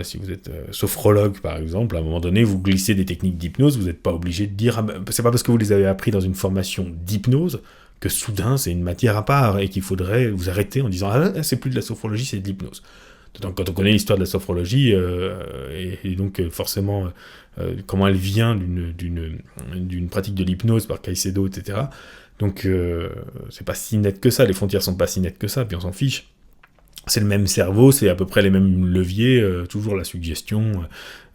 [SPEAKER 1] si vous êtes sophrologue par exemple, à un moment donné, vous glissez des techniques d'hypnose, vous n'êtes pas obligé de dire, c'est pas parce que vous les avez appris dans une formation d'hypnose que soudain c'est une matière à part et qu'il faudrait vous arrêter en disant, ah c'est plus de la sophrologie, c'est de l'hypnose. Donc, quand on connaît l'histoire de la sophrologie, et donc forcément comment elle vient d'une pratique de l'hypnose par Caicedo, etc. Donc c'est pas si net que ça, les frontières sont pas si nettes que ça, puis on s'en fiche. c'est le même cerveau, c'est à peu près les mêmes leviers, toujours la suggestion,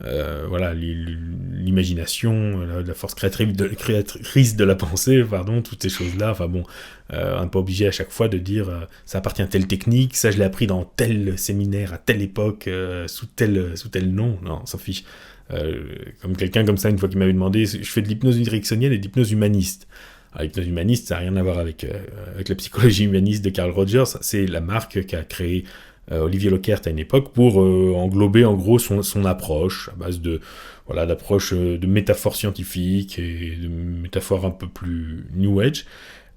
[SPEAKER 1] voilà, l'imagination, la force créatrice de la pensée, pardon, toutes ces choses-là. Enfin bon, on n'est pas obligé à chaque fois de dire ça appartient à telle technique, ça je l'ai appris dans tel séminaire à telle époque, sous tel nom. Non, on s'en fiche. Comme quelqu'un comme ça, une fois qui m'avait demandé, je fais de l'hypnose ericksonienne et de l'hypnose humaniste. Alors, l'hypnose humaniste, ça n'a rien à voir avec la psychologie humaniste de Carl Rogers. C'est la marque qu'a créée Olivier Leckert à une époque pour englober en gros son approche à base d'approche de métaphores scientifiques et de métaphores un peu plus New Age.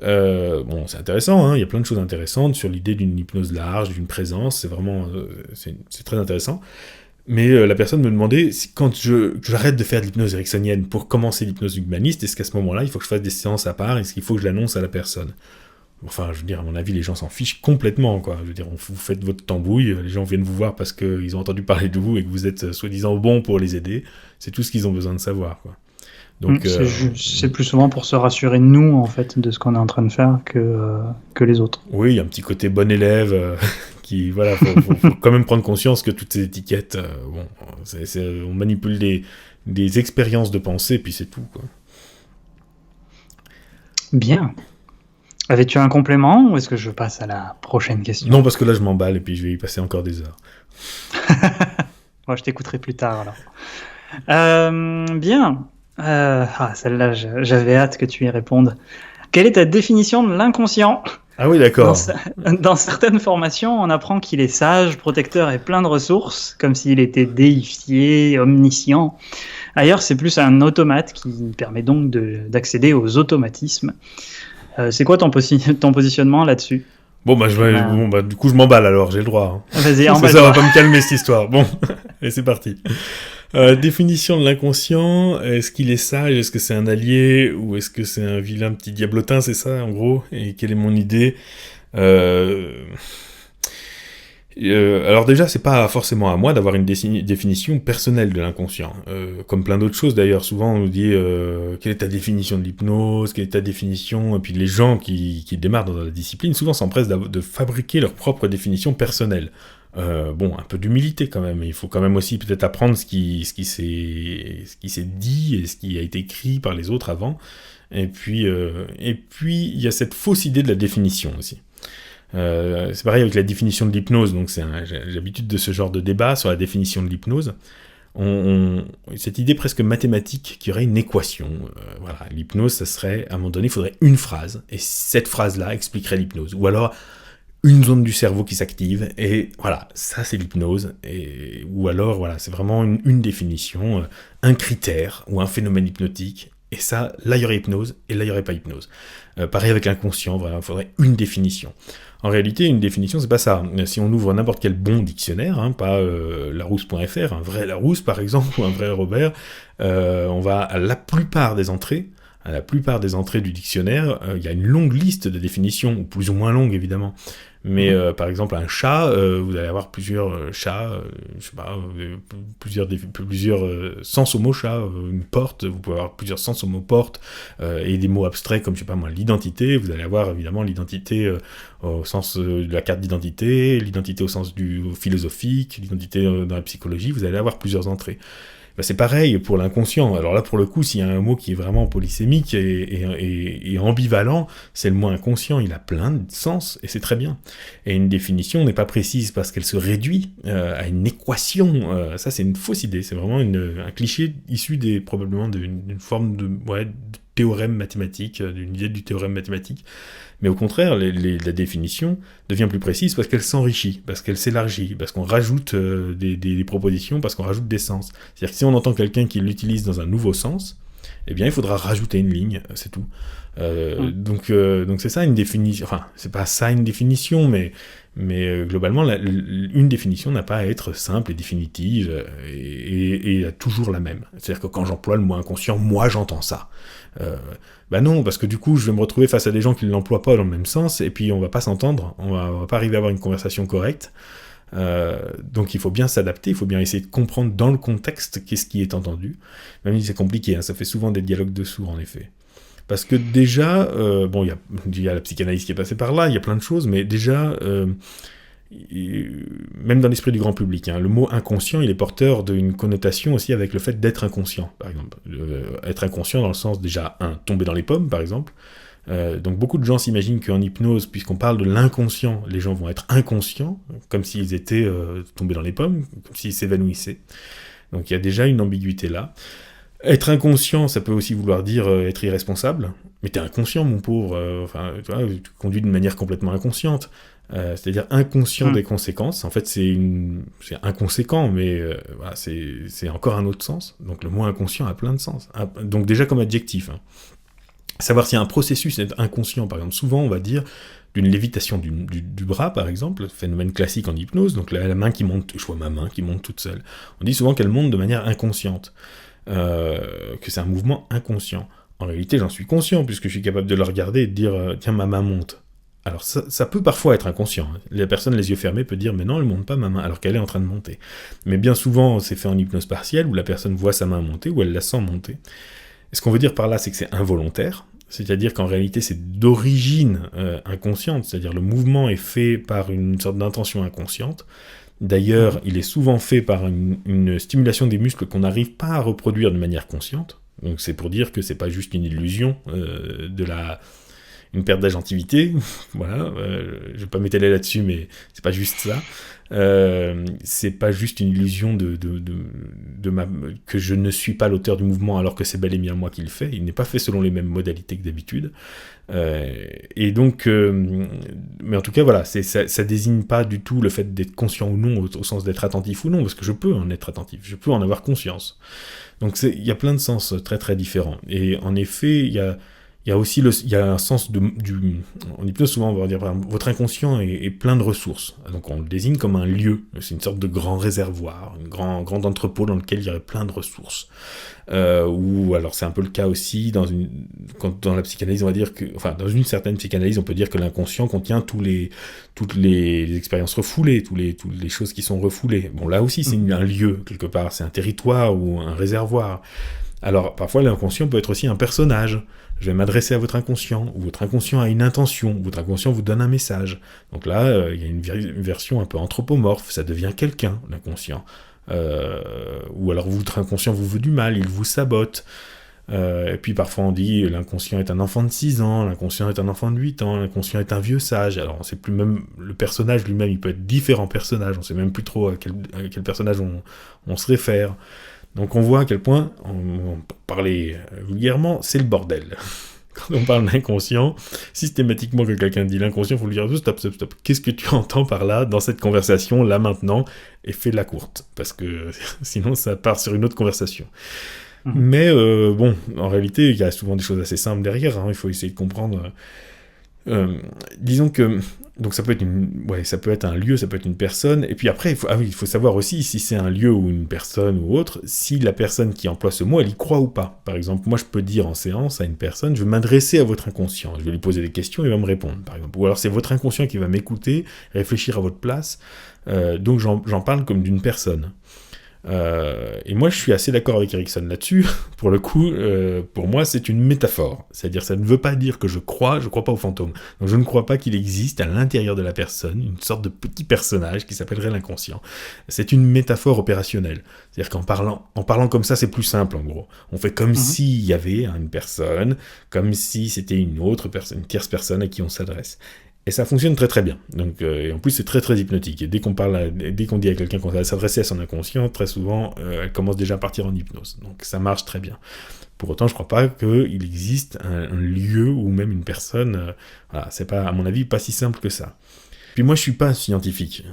[SPEAKER 1] Bon, c'est intéressant, hein, il y a plein de choses intéressantes sur l'idée d'une hypnose large, d'une présence, c'est vraiment c'est très intéressant. Mais la personne me demandait, quand j'arrête de faire de l'hypnose ericksonienne pour commencer l'hypnose humaniste, est-ce qu'à ce moment-là, il faut que je fasse des séances à part, est-ce qu'il faut que je l'annonce à la personne ? Enfin, je veux dire, à mon avis, les gens s'en fichent complètement, quoi. Je veux dire, vous faites votre tambouille, les gens viennent vous voir parce qu'ils ont entendu parler de vous et que vous êtes soi-disant bon pour les aider. C'est tout ce qu'ils ont besoin de savoir, quoi.
[SPEAKER 2] Donc, c'est plus souvent pour se rassurer nous, en fait, de ce qu'on est en train de faire que les autres.
[SPEAKER 1] Oui, il y a un petit côté bon élève qui, voilà, faut quand même prendre conscience que toutes ces étiquettes, on manipule des expériences de pensée, puis c'est tout, quoi.
[SPEAKER 2] Bien. Avais-tu un complément ou est-ce que je passe à la prochaine question ?
[SPEAKER 1] Non, parce que là, je m'emballe et puis je vais y passer encore des heures.
[SPEAKER 2] Moi, je t'écouterai plus tard, alors. Bien. Celle-là, j'avais hâte que tu y répondes. Quelle est ta définition de l'inconscient ?
[SPEAKER 1] Ah oui, d'accord.
[SPEAKER 2] Dans certaines formations, on apprend qu'il est sage, protecteur et plein de ressources, comme s'il était déifié, omniscient. Ailleurs, c'est plus un automate qui permet donc d'accéder aux automatismes. C'est quoi ton positionnement là-dessus ?
[SPEAKER 1] Bon, du coup, je m'emballe alors, j'ai le droit. Hein.
[SPEAKER 2] Vas-y,
[SPEAKER 1] ça va pas me calmer cette histoire. Bon, et c'est parti. Définition de l'inconscient, est-ce qu'il est sage, est-ce que c'est un allié, ou est-ce que c'est un vilain petit diablotin, c'est ça, en gros ? Et quelle est mon idée ? Alors déjà, c'est pas forcément à moi d'avoir une définition personnelle de l'inconscient. Comme plein d'autres choses d'ailleurs, souvent on nous dit quelle est ta définition de l'hypnose, quelle est ta définition, et puis les gens qui démarrent dans la discipline souvent s'empressent de fabriquer leur propre définition personnelle. Bon, un peu d'humilité quand même, il faut quand même aussi peut-être apprendre ce qui s'est dit et ce qui a été écrit par les autres avant, et puis il y a cette fausse idée de la définition aussi. C'est pareil avec la définition de l'hypnose, donc j'ai l'habitude de ce genre de débat sur la définition de l'hypnose. Cette idée presque mathématique qu'il y aurait une équation. Voilà, l'hypnose, ça serait, à un moment donné, il faudrait une phrase, et cette phrase-là expliquerait l'hypnose. Ou alors, une zone du cerveau qui s'active, et voilà, ça c'est l'hypnose. Ou alors, voilà, c'est vraiment une définition, un critère, ou un phénomène hypnotique. Et ça, là il y aurait hypnose, et là il n'y aurait pas hypnose. Pareil avec l'inconscient, vraiment, il faudrait une définition. En réalité, une définition, c'est pas ça. Si on ouvre n'importe quel bon dictionnaire, hein, pas larousse.fr, un vrai Larousse par exemple, ou un vrai Robert, on va à la plupart des entrées du dictionnaire, il y a une longue liste de définitions, ou plus ou moins longue évidemment. Mais par exemple, un chat, vous allez avoir plusieurs chats, je sais pas, plusieurs sens au mot chat. Une porte, vous pouvez avoir plusieurs sens au mot porte, et des mots abstraits comme, je sais pas moi, l'identité. Vous allez avoir évidemment l'identité au sens de la carte d'identité, l'identité au sens du philosophique, l'identité dans la psychologie. Vous allez avoir plusieurs entrées. Ben c'est pareil pour l'inconscient. Alors là, pour le coup, s'il y a un mot qui est vraiment polysémique et ambivalent, c'est le mot inconscient. Il a plein de sens, et c'est très bien. Et une définition n'est pas précise parce qu'elle se réduit à une équation. Ça, c'est une fausse idée. C'est vraiment un cliché issu probablement d'une forme de théorème mathématique, d'une idée du théorème mathématique. Mais au contraire, la définition devient plus précise parce qu'elle s'enrichit, parce qu'elle s'élargit, parce qu'on rajoute des propositions, parce qu'on rajoute des sens. C'est-à-dire que si on entend quelqu'un qui l'utilise dans un nouveau sens, eh bien il faudra rajouter une ligne, c'est tout. Donc c'est ça une définition, enfin c'est pas ça une définition, mais globalement une définition n'a pas à être simple et définitive et toujours la même. C'est-à-dire que quand j'emploie le mot inconscient, moi j'entends ça. Non, parce que du coup je vais me retrouver face à des gens qui ne l'emploient pas dans le même sens, et puis on va pas s'entendre, on va pas arriver à avoir une conversation correcte. Donc il faut bien s'adapter, il faut bien essayer de comprendre dans le contexte qu'est-ce qui est entendu, même si c'est compliqué, hein, ça fait souvent des dialogues de sourds en effet. Parce que déjà, il y a la psychanalyse qui est passée par là, il y a plein de choses, mais déjà, même dans l'esprit du grand public, hein, le mot inconscient, il est porteur d'une connotation aussi avec le fait d'être inconscient, par exemple. Être inconscient dans le sens, déjà, tomber dans les pommes, par exemple. Donc beaucoup de gens s'imaginent qu'en hypnose, puisqu'on parle de l'inconscient, les gens vont être inconscients, comme s'ils étaient tombés dans les pommes, comme s'ils s'évanouissaient. Donc il y a déjà une ambiguïté là. Être inconscient, ça peut aussi vouloir dire être irresponsable. Mais t'es inconscient, mon pauvre. Tu vois, tu conduis d'une manière complètement inconsciente. C'est-à-dire inconscient des conséquences. En fait, c'est inconséquent, mais voilà, c'est encore un autre sens. Donc le mot inconscient a plein de sens. Donc déjà comme adjectif. Hein. Savoir s'il y a un processus inconscient, par exemple. Souvent, on va dire d'une lévitation du bras, par exemple, phénomène classique en hypnose, donc la main qui monte, je vois ma main qui monte toute seule. On dit souvent qu'elle monte de manière inconsciente, que c'est un mouvement inconscient. En réalité, j'en suis conscient, puisque je suis capable de le regarder et de dire « Tiens, ma main monte ». Alors ça peut parfois être inconscient. Hein. La personne, les yeux fermés, peut dire « Mais non, elle monte pas ma main », alors qu'elle est en train de monter. Mais bien souvent, c'est fait en hypnose partielle, où la personne voit sa main monter, où elle la sent monter. Et ce qu'on veut dire par là, c'est que c'est involontaire, c'est-à-dire qu'en réalité, c'est d'origine inconsciente, c'est-à-dire le mouvement est fait par une sorte d'intention inconsciente. D'ailleurs, il est souvent fait par une stimulation des muscles qu'on n'arrive pas à reproduire de manière consciente. Donc c'est pour dire que c'est pas juste une illusion une perte d'agentivité, voilà, je vais pas m'étaler là-dessus, mais c'est pas juste ça. C'est pas juste une illusion que je ne suis pas l'auteur du mouvement alors que c'est bel et bien moi qui le fais. Il n'est pas fait selon les mêmes modalités que d'habitude. Et donc, mais en tout cas, voilà, ça désigne pas du tout le fait d'être conscient ou non, au sens d'être attentif ou non, parce que je peux en être attentif, je peux en avoir conscience. Donc il y a plein de sens très très différents. Et en effet, il y a aussi un sens en hypnose, souvent on va dire, par exemple, votre inconscient est plein de ressources. Donc on le désigne comme un lieu, c'est une sorte de grand réservoir, un grand entrepôt dans lequel il y aurait plein de ressources. Ou alors c'est un peu le cas aussi dans la psychanalyse, on va dire dans une certaine psychanalyse, on peut dire que l'inconscient contient toutes les expériences refoulées, toutes les choses qui sont refoulées. Bon, là aussi c'est un lieu quelque part, c'est un territoire ou un réservoir. Alors parfois l'inconscient peut être aussi un personnage. Je vais m'adresser à votre inconscient, ou votre inconscient a une intention, ou votre inconscient vous donne un message. Donc là, il y a une version un peu anthropomorphe, ça devient quelqu'un, l'inconscient. Ou alors votre inconscient vous veut du mal, il vous sabote. Et puis parfois on dit l'inconscient est un enfant de 6 ans, l'inconscient est un enfant de 8 ans, l'inconscient est un vieux sage. Alors on sait plus même, le personnage lui-même, il peut être différents personnages, on sait même plus trop à quel personnage on se réfère. Donc on voit à quel point, pour parler vulgairement, c'est le bordel. Quand on parle d'inconscient, systématiquement que quelqu'un dit l'inconscient, il faut lui dire stop. Qu'est-ce que tu entends par là, dans cette conversation, là maintenant, et fais-la courte, parce que sinon ça part sur une autre conversation. Mais bon, en réalité, il y a souvent des choses assez simples derrière, hein, il faut essayer de comprendre. Disons que donc ça peut être un lieu, ça peut être une personne, et puis après il faut savoir aussi si c'est un lieu ou une personne ou autre, si la personne qui emploie ce mot elle y croit ou pas. Par exemple, moi je peux dire en séance à une personne, je vais m'adresser à votre inconscient, je vais lui poser des questions et il va me répondre, par exemple. Ou alors c'est votre inconscient qui va m'écouter, réfléchir à votre place, donc j'en parle comme d'une personne. Et moi je suis assez d'accord avec Erikson là-dessus. Pour le coup, pour moi c'est une métaphore, c'est-à-dire ça ne veut pas dire que je crois pas aux fantômes, donc je ne crois pas qu'il existe à l'intérieur de la personne une sorte de petit personnage qui s'appellerait l'inconscient. C'est une métaphore opérationnelle, c'est-à-dire qu'en parlant comme ça c'est plus simple en gros, on fait comme s'il y avait une personne, comme si c'était une autre personne, une tierce personne à qui on s'adresse. Et ça fonctionne très très bien. Donc, et en plus, c'est très très hypnotique. Et dès qu'on dit à quelqu'un qu'on va s'adresser à son inconscient, très souvent, elle commence déjà à partir en hypnose. Donc ça marche très bien. Pour autant, je ne crois pas qu'il existe un lieu ou même une personne. Voilà, c'est pas, à mon avis, pas si simple que ça. Puis moi, je suis pas scientifique,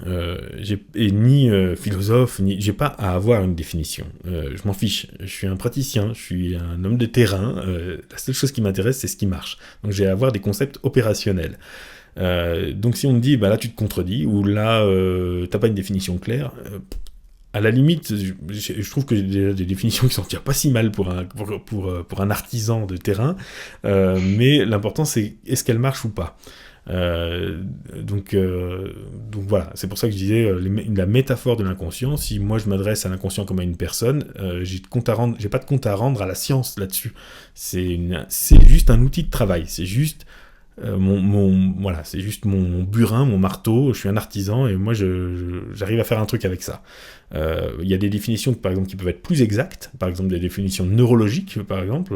[SPEAKER 1] ni philosophe, j'ai pas à avoir une définition. Je m'en fiche. Je suis un praticien, je suis un homme de terrain. La seule chose qui m'intéresse, c'est ce qui marche. Donc j'ai à avoir des concepts opérationnels. Donc si on me dit là tu te contredis ou là t'as pas une définition claire, à la limite je trouve que j'ai des définitions qui sont pas si mal pour un artisan de terrain, mais l'important c'est est-ce qu'elle marche ou pas. Donc voilà, c'est pour ça que je disais la métaphore de l'inconscient. Si moi je m'adresse à l'inconscient comme à une personne, j'ai pas de compte à rendre à la science là-dessus. C'est juste un outil de travail, c'est juste Voilà, c'est juste mon burin, mon marteau, je suis un artisan et moi j'arrive à faire un truc avec ça. Il y a des définitions par exemple qui peuvent être plus exactes, par exemple des définitions neurologiques par exemple,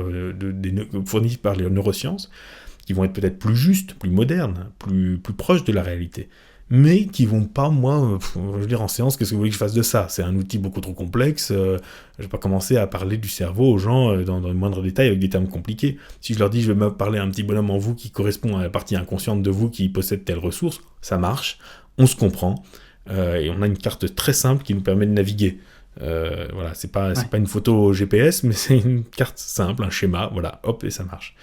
[SPEAKER 1] fournies par les neurosciences, qui vont être peut-être plus justes, plus modernes, plus proches de la réalité, mais qui vont pas, moi, je veux dire en séance, qu'est-ce que vous voulez que je fasse de ça? C'est un outil beaucoup trop complexe, je vais pas commencer à parler du cerveau aux gens dans le moindre détail avec des termes compliqués. Si je leur dis je vais me parler à un petit bonhomme en vous qui correspond à la partie inconsciente de vous qui possède telle ressource, ça marche, on se comprend, et on a une carte très simple qui nous permet de naviguer. Voilà, c'est pas une photo GPS, mais c'est une carte simple, un schéma, voilà, hop, et ça marche.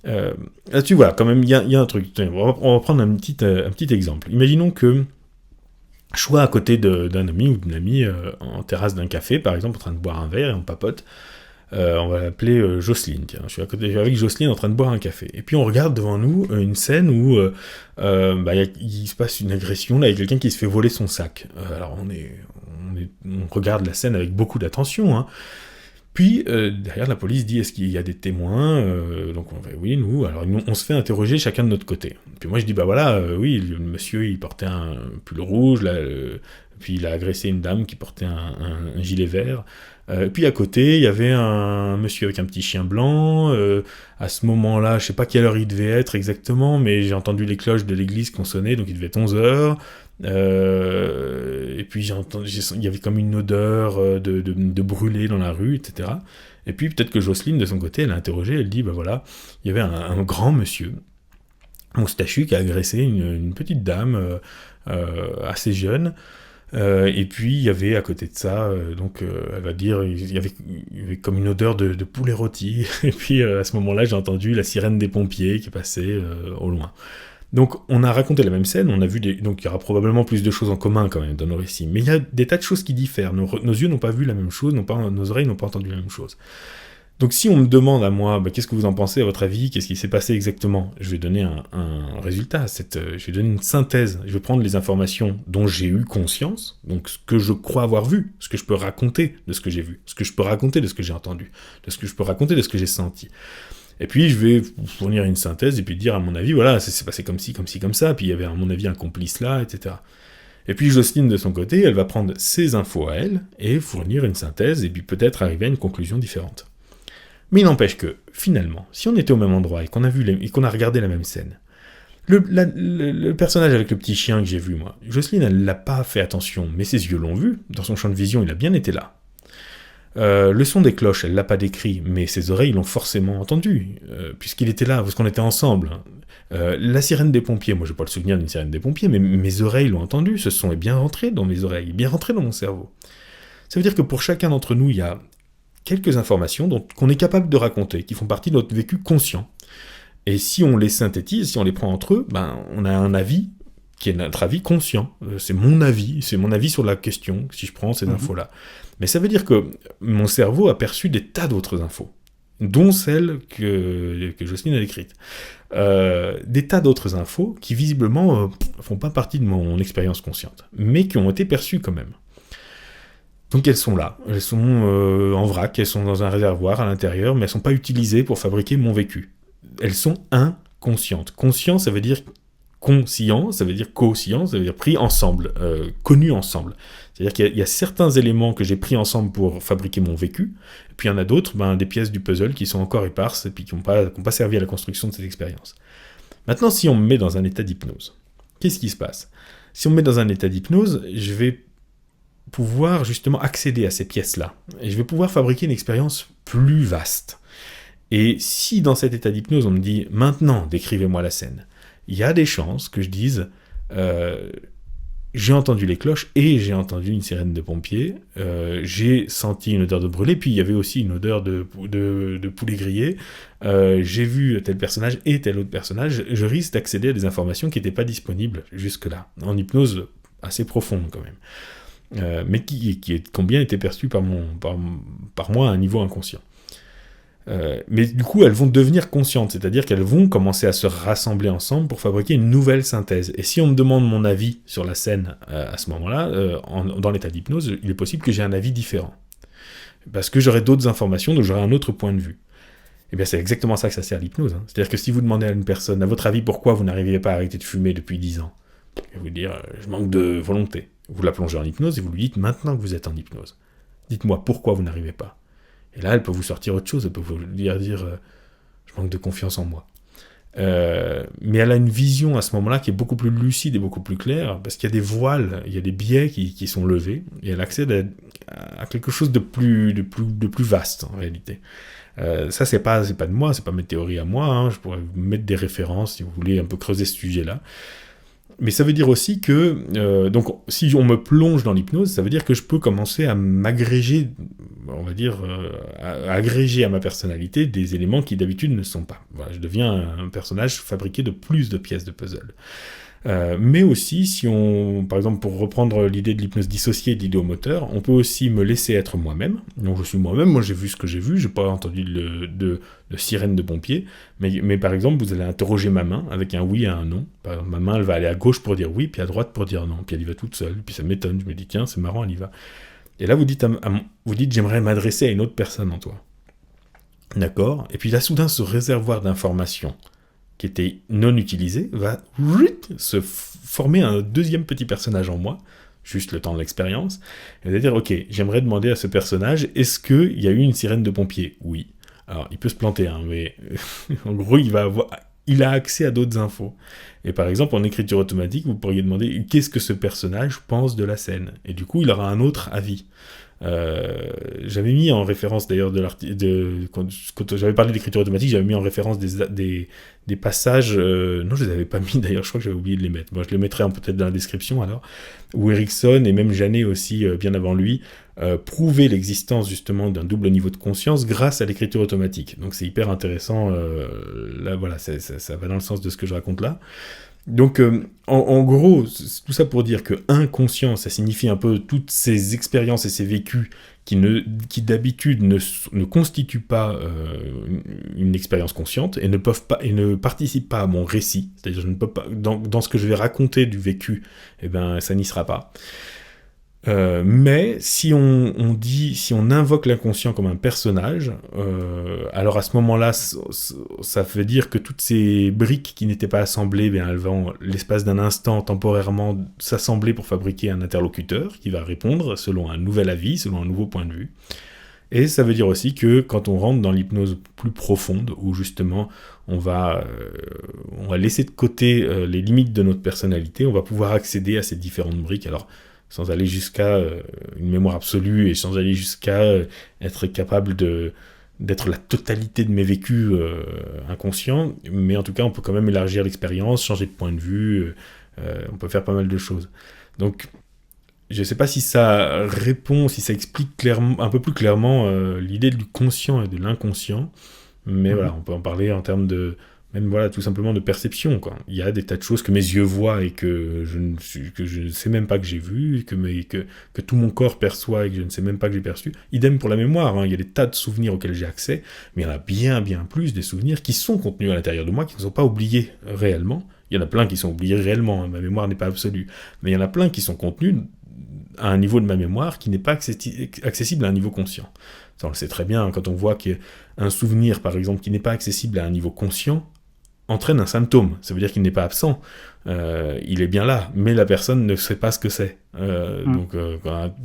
[SPEAKER 1] Là-dessus, voilà, quand même, il y a un truc. On va prendre un petit exemple. Imaginons que je sois à côté d'un ami ou d'une amie en terrasse d'un café, par exemple, en train de boire un verre et on papote. On va l'appeler Jocelyne. Tiens, je suis avec Jocelyne en train de boire un café. Et puis on regarde devant nous une scène où il se passe une agression. Là, il y a quelqu'un qui se fait voler son sac. Alors on regarde la scène avec beaucoup d'attention, hein. Puis, derrière, la police dit, est-ce qu'il y a des témoins? Donc on fait oui, nous. Alors on se fait interroger chacun de notre côté. Puis moi je dis, bah voilà, oui, le monsieur, il portait un pull rouge, là, puis il a agressé une dame qui portait un gilet vert. Puis à côté, il y avait un monsieur avec un petit chien blanc. À ce moment-là, je sais pas quelle heure il devait être exactement, mais j'ai entendu les cloches de l'église qui ont sonné, donc il devait être 11h. Et puis il y avait comme une odeur de brûlé dans la rue, etc. Et puis peut-être que Jocelyne, de son côté, elle a interrogé, elle dit, bah voilà, il y avait un grand monsieur, moustachu, qui a agressé une petite dame assez jeune. Et puis il y avait à côté de ça, elle va dire, il y avait comme une odeur de poulet rôti. Et puis à ce moment-là, j'ai entendu la sirène des pompiers qui passait au loin. Donc on a raconté la même scène, on a vu donc il y aura probablement plus de choses en commun quand même dans nos récits, mais il y a des tas de choses qui diffèrent. Nos yeux n'ont pas vu la même chose, nos oreilles n'ont pas entendu la même chose. Donc si on me demande à moi, qu'est-ce que vous en pensez à votre avis, qu'est-ce qui s'est passé exactement, je vais donner un résultat, je vais donner une synthèse, je vais prendre les informations dont j'ai eu conscience, donc ce que je crois avoir vu, ce que je peux raconter de ce que j'ai vu, ce que je peux raconter de ce que j'ai entendu, de ce que je peux raconter de ce que j'ai senti. Et puis je vais fournir une synthèse et puis dire à mon avis, voilà, ça s'est passé comme ci, comme ça, puis il y avait à mon avis un complice là, etc. Et puis Jocelyne de son côté, elle va prendre ses infos à elle et fournir une synthèse et puis peut-être arriver à une conclusion différente. Mais il n'empêche que, finalement, si on était au même endroit et qu'on a regardé la même scène, le personnage avec le petit chien que j'ai vu, moi, Jocelyne, elle l'a pas fait attention, mais ses yeux l'ont vu, dans son champ de vision, il a bien été là. Le son des cloches, elle l'a pas décrit, mais ses oreilles l'ont forcément entendu, puisqu'il était là, parce qu'on était ensemble. La sirène des pompiers, moi j'ai pas le souvenir d'une sirène des pompiers, mais mes oreilles l'ont entendu, ce son est bien rentré dans mes oreilles, bien rentré dans mon cerveau. Ça veut dire que pour chacun d'entre nous, il y a quelques informations qu'on est capable de raconter, qui font partie de notre vécu conscient. Et si on les synthétise, si on les prend entre eux, on a un avis qui est notre avis conscient. C'est mon avis sur la question, si je prends ces infos-là. Mais ça veut dire que mon cerveau a perçu des tas d'autres infos, dont celles que Jocelyne a décrites. Des tas d'autres infos qui, visiblement, font pas partie de mon expérience consciente, mais qui ont été perçues quand même. Donc elles sont là, elles sont en vrac, elles sont dans un réservoir à l'intérieur, mais elles sont pas utilisées pour fabriquer mon vécu. Elles sont inconscientes. Conscient, ça veut dire conscient, ça veut dire co-scient, ça veut dire pris ensemble, connu ensemble. C'est-à-dire qu'il y a certains éléments que j'ai pris ensemble pour fabriquer mon vécu, et puis il y en a d'autres, des pièces du puzzle qui sont encore éparses et puis qui n'ont pas servi à la construction de cette expérience. Maintenant, si on me met dans un état d'hypnose, qu'est-ce qui se passe? Si on me met dans un état d'hypnose, je vais pouvoir justement accéder à ces pièces-là. Et je vais pouvoir fabriquer une expérience plus vaste. Et si dans cet état d'hypnose, on me dit « Maintenant, décrivez-moi la scène », il y a des chances que je dise j'ai entendu les cloches et j'ai entendu une sirène de pompiers, j'ai senti une odeur de brûlé, puis il y avait aussi une odeur de poulet grillé, j'ai vu tel personnage et tel autre personnage. Je risque d'accéder à des informations qui n'étaient pas disponibles jusque-là, en hypnose assez profonde quand même. Mais qui ont bien été perçues par moi à un niveau inconscient. Mais du coup, elles vont devenir conscientes, c'est-à-dire qu'elles vont commencer à se rassembler ensemble pour fabriquer une nouvelle synthèse. Et si on me demande mon avis sur la scène à ce moment-là, dans l'état d'hypnose, il est possible que j'ai un avis différent. Parce que j'aurai d'autres informations, donc j'aurai un autre point de vue. Eh bien, c'est exactement ça que ça sert l'hypnose. C'est-à-dire que si vous demandez à une personne, à votre avis, pourquoi vous n'arrivez pas à arrêter de fumer depuis 10 ans, elle va vous dire, je manque de volonté. Vous la plongez en hypnose et vous lui dites, maintenant que vous êtes en hypnose, dites-moi pourquoi vous n'arrivez pas. Et là, elle peut vous sortir autre chose, elle peut vous dire, je manque de confiance en moi. Mais elle a une vision à ce moment-là qui est beaucoup plus lucide et beaucoup plus claire, parce qu'il y a des voiles, il y a des biais qui sont levés, et elle accède à quelque chose de plus vaste, en réalité. Ça, c'est pas de moi, c'est pas mes théories à moi, hein. Je pourrais vous mettre des références si vous voulez un peu creuser ce sujet-là. Mais ça veut dire aussi que, donc, si on me plonge dans l'hypnose, ça veut dire que je peux commencer à m'agréger, on va dire, à agréger à ma personnalité des éléments qui d'habitude ne sont pas. Voilà, je deviens un personnage fabriqué de plus de pièces de puzzle. Mais aussi, si on, par exemple, pour reprendre l'idée de l'hypnose dissociée d'idéomoteur, on peut aussi me laisser être moi-même. Donc je suis moi-même, moi j'ai vu ce que j'ai vu, j'ai pas entendu de sirène de pompier, mais par exemple, vous allez interroger ma main avec un oui et un non. Par exemple, ma main, elle va aller à gauche pour dire oui, puis à droite pour dire non, puis elle y va toute seule, puis ça m'étonne, je me dis tiens, c'est marrant, elle y va. Et là, vous dites, j'aimerais m'adresser à une autre personne en toi. D'accord ? Et puis là, soudain, ce réservoir d'informations qui était non utilisé, va se former un deuxième petit personnage en moi, juste le temps de l'expérience, et va dire, ok, j'aimerais demander à ce personnage, est-ce qu'il y a eu une sirène de pompier ? Oui. Alors, il peut se planter, hein, mais en gros, il a accès à d'autres infos. Et par exemple, en écriture automatique, vous pourriez demander, qu'est-ce que ce personnage pense de la scène ? Et du coup, il aura un autre avis. J'avais mis en référence d'ailleurs quand j'avais parlé d'écriture automatique, j'avais mis en référence des passages, non je les avais pas mis d'ailleurs, je crois que j'avais oublié de les mettre, bon, je les mettrai peut-être dans la description alors, où Erikson et même Janet aussi, bien avant lui, prouvaient l'existence justement d'un double niveau de conscience grâce à l'écriture automatique. Donc c'est hyper intéressant, là voilà, ça va dans le sens de ce que je raconte là. Donc, en gros, tout ça pour dire que inconscient, ça signifie un peu toutes ces expériences et ces vécus qui d'habitude ne constituent pas une expérience consciente et ne participent pas à mon récit. C'est-à-dire, je ne peux pas, dans ce que je vais raconter du vécu, eh ben, ça n'y sera pas. Mais si on invoque l'inconscient comme un personnage, alors à ce moment-là, ça veut dire que toutes ces briques qui n'étaient pas assemblées, bien, elles vont, l'espace d'un instant, temporairement, s'assembler pour fabriquer un interlocuteur qui va répondre selon un nouvel avis, selon un nouveau point de vue. Et ça veut dire aussi que quand on rentre dans l'hypnose plus profonde, où justement on va laisser de côté les limites de notre personnalité, on va pouvoir accéder à ces différentes briques. Alors, sans aller jusqu'à une mémoire absolue et sans aller jusqu'à être capable d'être la totalité de mes vécus inconscients, mais en tout cas on peut quand même élargir l'expérience, changer de point de vue, on peut faire pas mal de choses. Donc je ne sais pas si ça répond, si ça explique clairement, un peu plus clairement l'idée du conscient et de l'inconscient, mais voilà, on peut en parler en termes de même voilà, tout simplement de perception, quoi. Il y a des tas de choses que mes yeux voient et que je ne sais même pas que j'ai vu, et que tout mon corps perçoit et que je ne sais même pas que j'ai perçu. Idem pour la mémoire, hein. Il y a des tas de souvenirs auxquels j'ai accès, mais il y en a bien plus des souvenirs qui sont contenus à l'intérieur de moi, qui ne sont pas oubliés réellement. Il y en a plein qui sont oubliés réellement, hein. Ma mémoire n'est pas absolue, mais il y en a plein qui sont contenus à un niveau de ma mémoire qui n'est pas accessible à un niveau conscient. Ça, on le sait très bien, hein, quand on voit qu'un souvenir, par exemple, qui n'est pas accessible à un niveau conscient, entraîne un symptôme. Ça veut dire qu'il n'est pas absent. Il est bien là, mais la personne ne sait pas ce que c'est. Donc,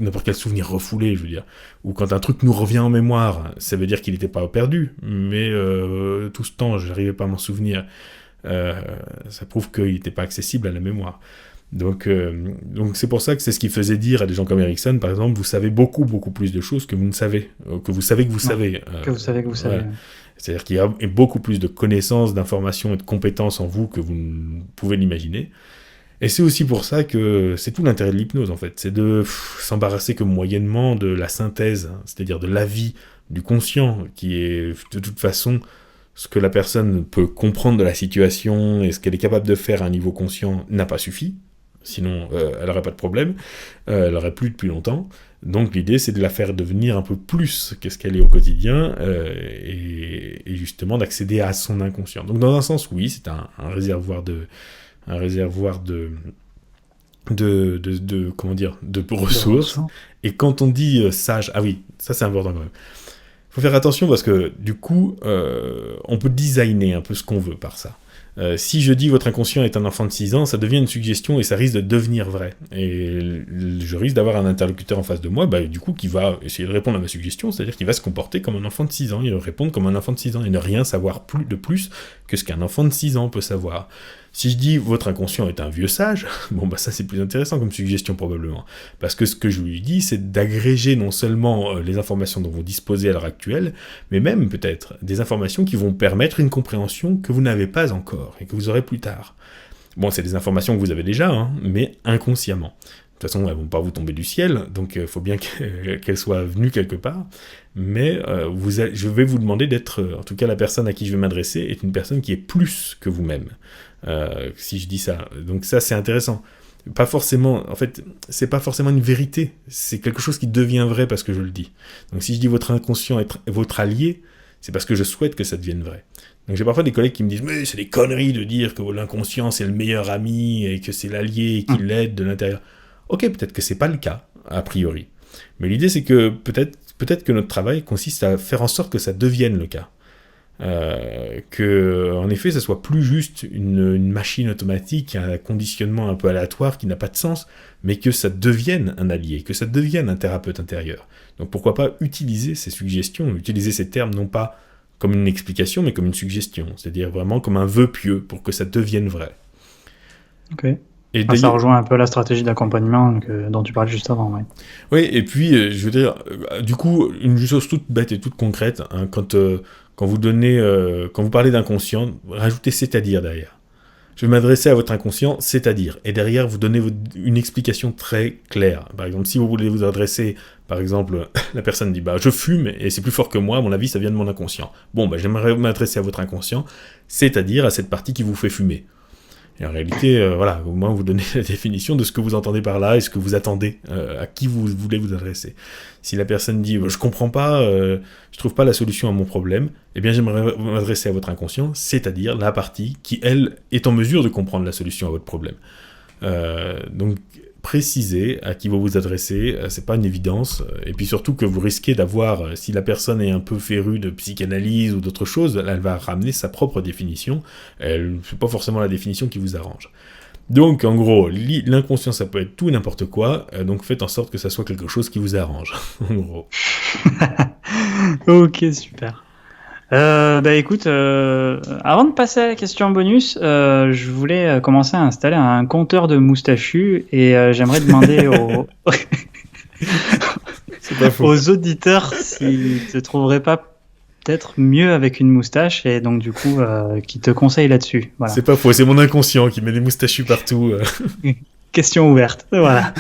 [SPEAKER 1] n'importe quel souvenir refoulé, je veux dire. Ou quand un truc nous revient en mémoire, ça veut dire qu'il n'était pas perdu, mais tout ce temps, je n'arrivais pas à m'en souvenir. Ça prouve qu'il n'était pas accessible à la mémoire. Donc c'est pour ça que c'est ce qui faisait dire à des gens comme Erikson, par exemple, vous savez beaucoup plus de choses que vous ne savez, que vous savez que vous savez.
[SPEAKER 2] Que vous savez que vous savez.
[SPEAKER 1] Ouais. C'est-à-dire qu'il y a beaucoup plus de connaissances, d'informations et de compétences en vous que vous ne pouvez l'imaginer. Et c'est aussi pour ça que c'est tout l'intérêt de l'hypnose, en fait. C'est de s'embarrasser que moyennement de la synthèse, hein, c'est-à-dire de l'avis du conscient, qui est de toute façon ce que la personne peut comprendre de la situation et ce qu'elle est capable de faire à un niveau conscient n'a pas suffi. Sinon, elle n'aurait pas de problème. Elle n'aurait plus depuis longtemps. Donc l'idée, c'est de la faire devenir un peu plus qu'est-ce qu'elle est au quotidien et justement d'accéder à son inconscient. Donc dans un sens, oui, c'est un réservoir de comment dire, de ressources. Et quand on dit sage, ah oui, ça c'est important quand même. faut faire attention parce que du coup, on peut designer un peu ce qu'on veut par ça. Si je dis votre inconscient est un enfant de 6 ans, ça devient une suggestion et ça risque de devenir vrai. Et je risque d'avoir un interlocuteur en face de moi, du coup, qui va essayer de répondre à ma suggestion, c'est-à-dire qu'il va se comporter comme un enfant de 6 ans, il va répondre comme un enfant de 6 ans et ne rien savoir de plus que ce qu'un enfant de 6 ans peut savoir. Si je dis votre inconscient est un vieux sage, ça c'est plus intéressant comme suggestion probablement. Parce que ce que je lui dis, c'est d'agréger non seulement les informations dont vous disposez à l'heure actuelle, mais même peut-être des informations qui vont permettre une compréhension que vous n'avez pas encore et que vous aurez plus tard. Bon, c'est des informations que vous avez déjà, mais inconsciemment. De toute façon, elles ne vont pas vous tomber du ciel, donc il faut bien qu'elles soient venues quelque part. Mais je vais vous demander d'être, en tout cas la personne à qui je vais m'adresser, est une personne qui est plus que vous-même. Si je dis ça. Donc ça, c'est intéressant. Pas forcément, en fait, c'est pas forcément une vérité. C'est quelque chose qui devient vrai parce que je le dis. Donc si je dis votre inconscient est votre allié, c'est parce que je souhaite que ça devienne vrai. Donc j'ai parfois des collègues qui me disent « Mais c'est des conneries de dire que l'inconscient c'est le meilleur ami et que c'est l'allié et qu'il l'aide de l'intérieur. » Ok, peut-être que c'est pas le cas, a priori. Mais l'idée c'est que peut-être que notre travail consiste à faire en sorte que ça devienne le cas. Que en effet ça soit plus juste une machine automatique, un conditionnement un peu aléatoire qui n'a pas de sens, mais que ça devienne un allié, que ça devienne un thérapeute intérieur. Donc pourquoi pas utiliser ces suggestions, utiliser ces termes non pas comme une explication mais comme une suggestion, c'est-à-dire vraiment comme un vœu pieux pour que ça devienne vrai.
[SPEAKER 2] Ok. Et ça rejoint un peu la stratégie d'accompagnement dont tu parlais juste avant. Ouais.
[SPEAKER 1] Oui, et puis je veux dire, du coup, une chose toute bête et toute concrète, quand vous parlez d'inconscient, rajoutez c'est-à-dire derrière. Je vais m'adresser à votre inconscient, c'est-à-dire. Et derrière, vous donnez une explication très claire. Par exemple, si vous voulez vous adresser, par exemple, la personne dit « je fume et c'est plus fort que moi, à mon avis, ça vient de mon inconscient. » J'aimerais m'adresser à votre inconscient, c'est-à-dire à cette partie qui vous fait fumer. Et en réalité, au moins vous donnez la définition de ce que vous entendez par là et ce que vous attendez, à qui vous voulez vous adresser. Si la personne dit « je comprends pas, je trouve pas la solution à mon problème », eh bien j'aimerais m'adresser à votre inconscient, c'est-à-dire la partie qui, elle, est en mesure de comprendre la solution à votre problème. Donc, préciser à qui vous vous adressez, c'est pas une évidence, et puis surtout que vous risquez d'avoir, si la personne est un peu férue de psychanalyse ou d'autres choses, elle va ramener sa propre définition, c'est pas forcément la définition qui vous arrange. Donc en gros, l'inconscient ça peut être tout et n'importe quoi, donc faites en sorte que ça soit quelque chose qui vous arrange, en gros.
[SPEAKER 2] Ok, super. Écoute, avant de passer à la question bonus, je voulais commencer à installer un compteur de moustachus et j'aimerais demander aux auditeurs s'ils te trouveraient pas peut-être mieux avec une moustache et donc du coup qui te conseillent là-dessus. Voilà.
[SPEAKER 1] C'est pas faux, c'est mon inconscient qui met des moustachus partout.
[SPEAKER 2] Question ouverte, voilà.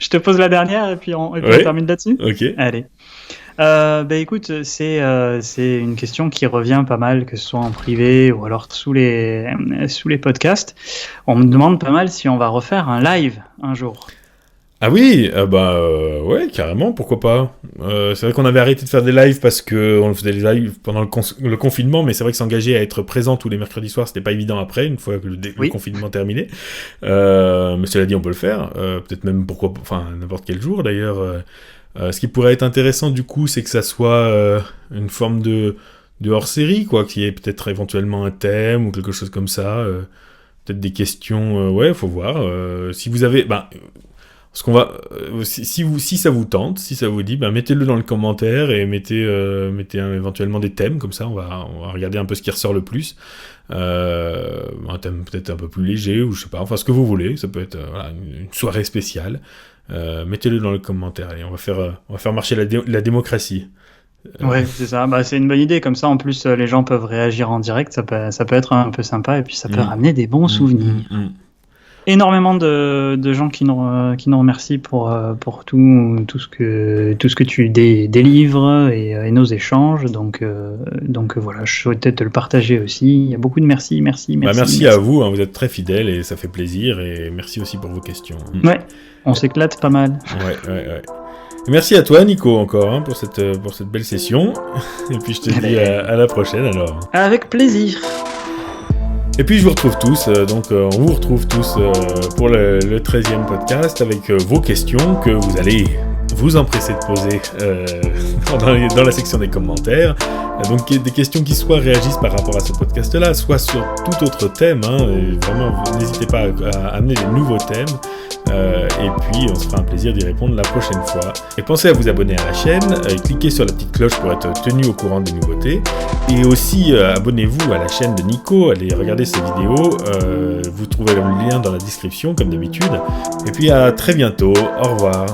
[SPEAKER 2] Je te pose la dernière et puis on termine là-dessus.
[SPEAKER 1] Ok.
[SPEAKER 2] Allez. Écoute, c'est une question qui revient pas mal, que ce soit en privé ou alors sous les podcasts. On me demande pas mal si on va refaire un live un jour.
[SPEAKER 1] Ah oui, ouais, carrément, pourquoi pas. C'est vrai qu'on avait arrêté de faire des lives parce qu'on faisait des lives pendant le confinement, mais c'est vrai que s'engager à être présent tous les mercredis soirs, c'était pas évident après, une fois que le confinement terminé. Mais cela dit, on peut le faire. Peut-être même n'importe quel jour d'ailleurs. Ce qui pourrait être intéressant du coup, c'est que ça soit une forme de hors-série, quoi, qui ait peut-être éventuellement un thème ou quelque chose comme ça, peut-être des questions, faut voir. Si vous avez, ce qu'on va, si ça vous tente, si ça vous dit, mettez-le dans le commentaire et mettez éventuellement des thèmes, comme ça on va regarder un peu ce qui ressort le plus. Un thème peut-être un peu plus léger ou je sais pas, ce que vous voulez, ça peut être une soirée spéciale. Mettez-le dans le commentaire et on va faire marcher la démocratie.
[SPEAKER 2] Ouais, c'est ça. C'est une bonne idée. Comme ça, en plus, les gens peuvent réagir en direct. Ça peut être un peu sympa et puis ça peut ramener des bons souvenirs. Énormément de gens qui nous remercient pour tout ce que tu délivres et nos échanges. Donc voilà, je souhaitais te le partager aussi. Il y a beaucoup de merci.
[SPEAKER 1] Merci à vous. Vous êtes très fidèles et ça fait plaisir. Et merci aussi pour vos questions.
[SPEAKER 2] Ouais. On s'éclate pas mal.
[SPEAKER 1] Ouais. Et merci à toi, Nico, encore, pour cette belle session. Et puis, je te dis à la prochaine, alors.
[SPEAKER 2] Avec plaisir.
[SPEAKER 1] Et puis, je vous retrouve tous. On vous retrouve tous pour le 13e podcast avec vos questions que vous allez vous empresser de poser dans la section des commentaires. Donc des questions qui soit réagissent par rapport à ce podcast-là, soit sur tout autre thème. Et vraiment, n'hésitez pas à amener des nouveaux thèmes. Et puis, on se fera un plaisir d'y répondre la prochaine fois. Et pensez à vous abonner à la chaîne, cliquez sur la petite cloche pour être tenu au courant des nouveautés. Et aussi, abonnez-vous à la chaîne de Nico, allez regarder ses vidéos. Vous trouverez le lien dans la description, comme d'habitude. Et puis, à très bientôt. Au revoir.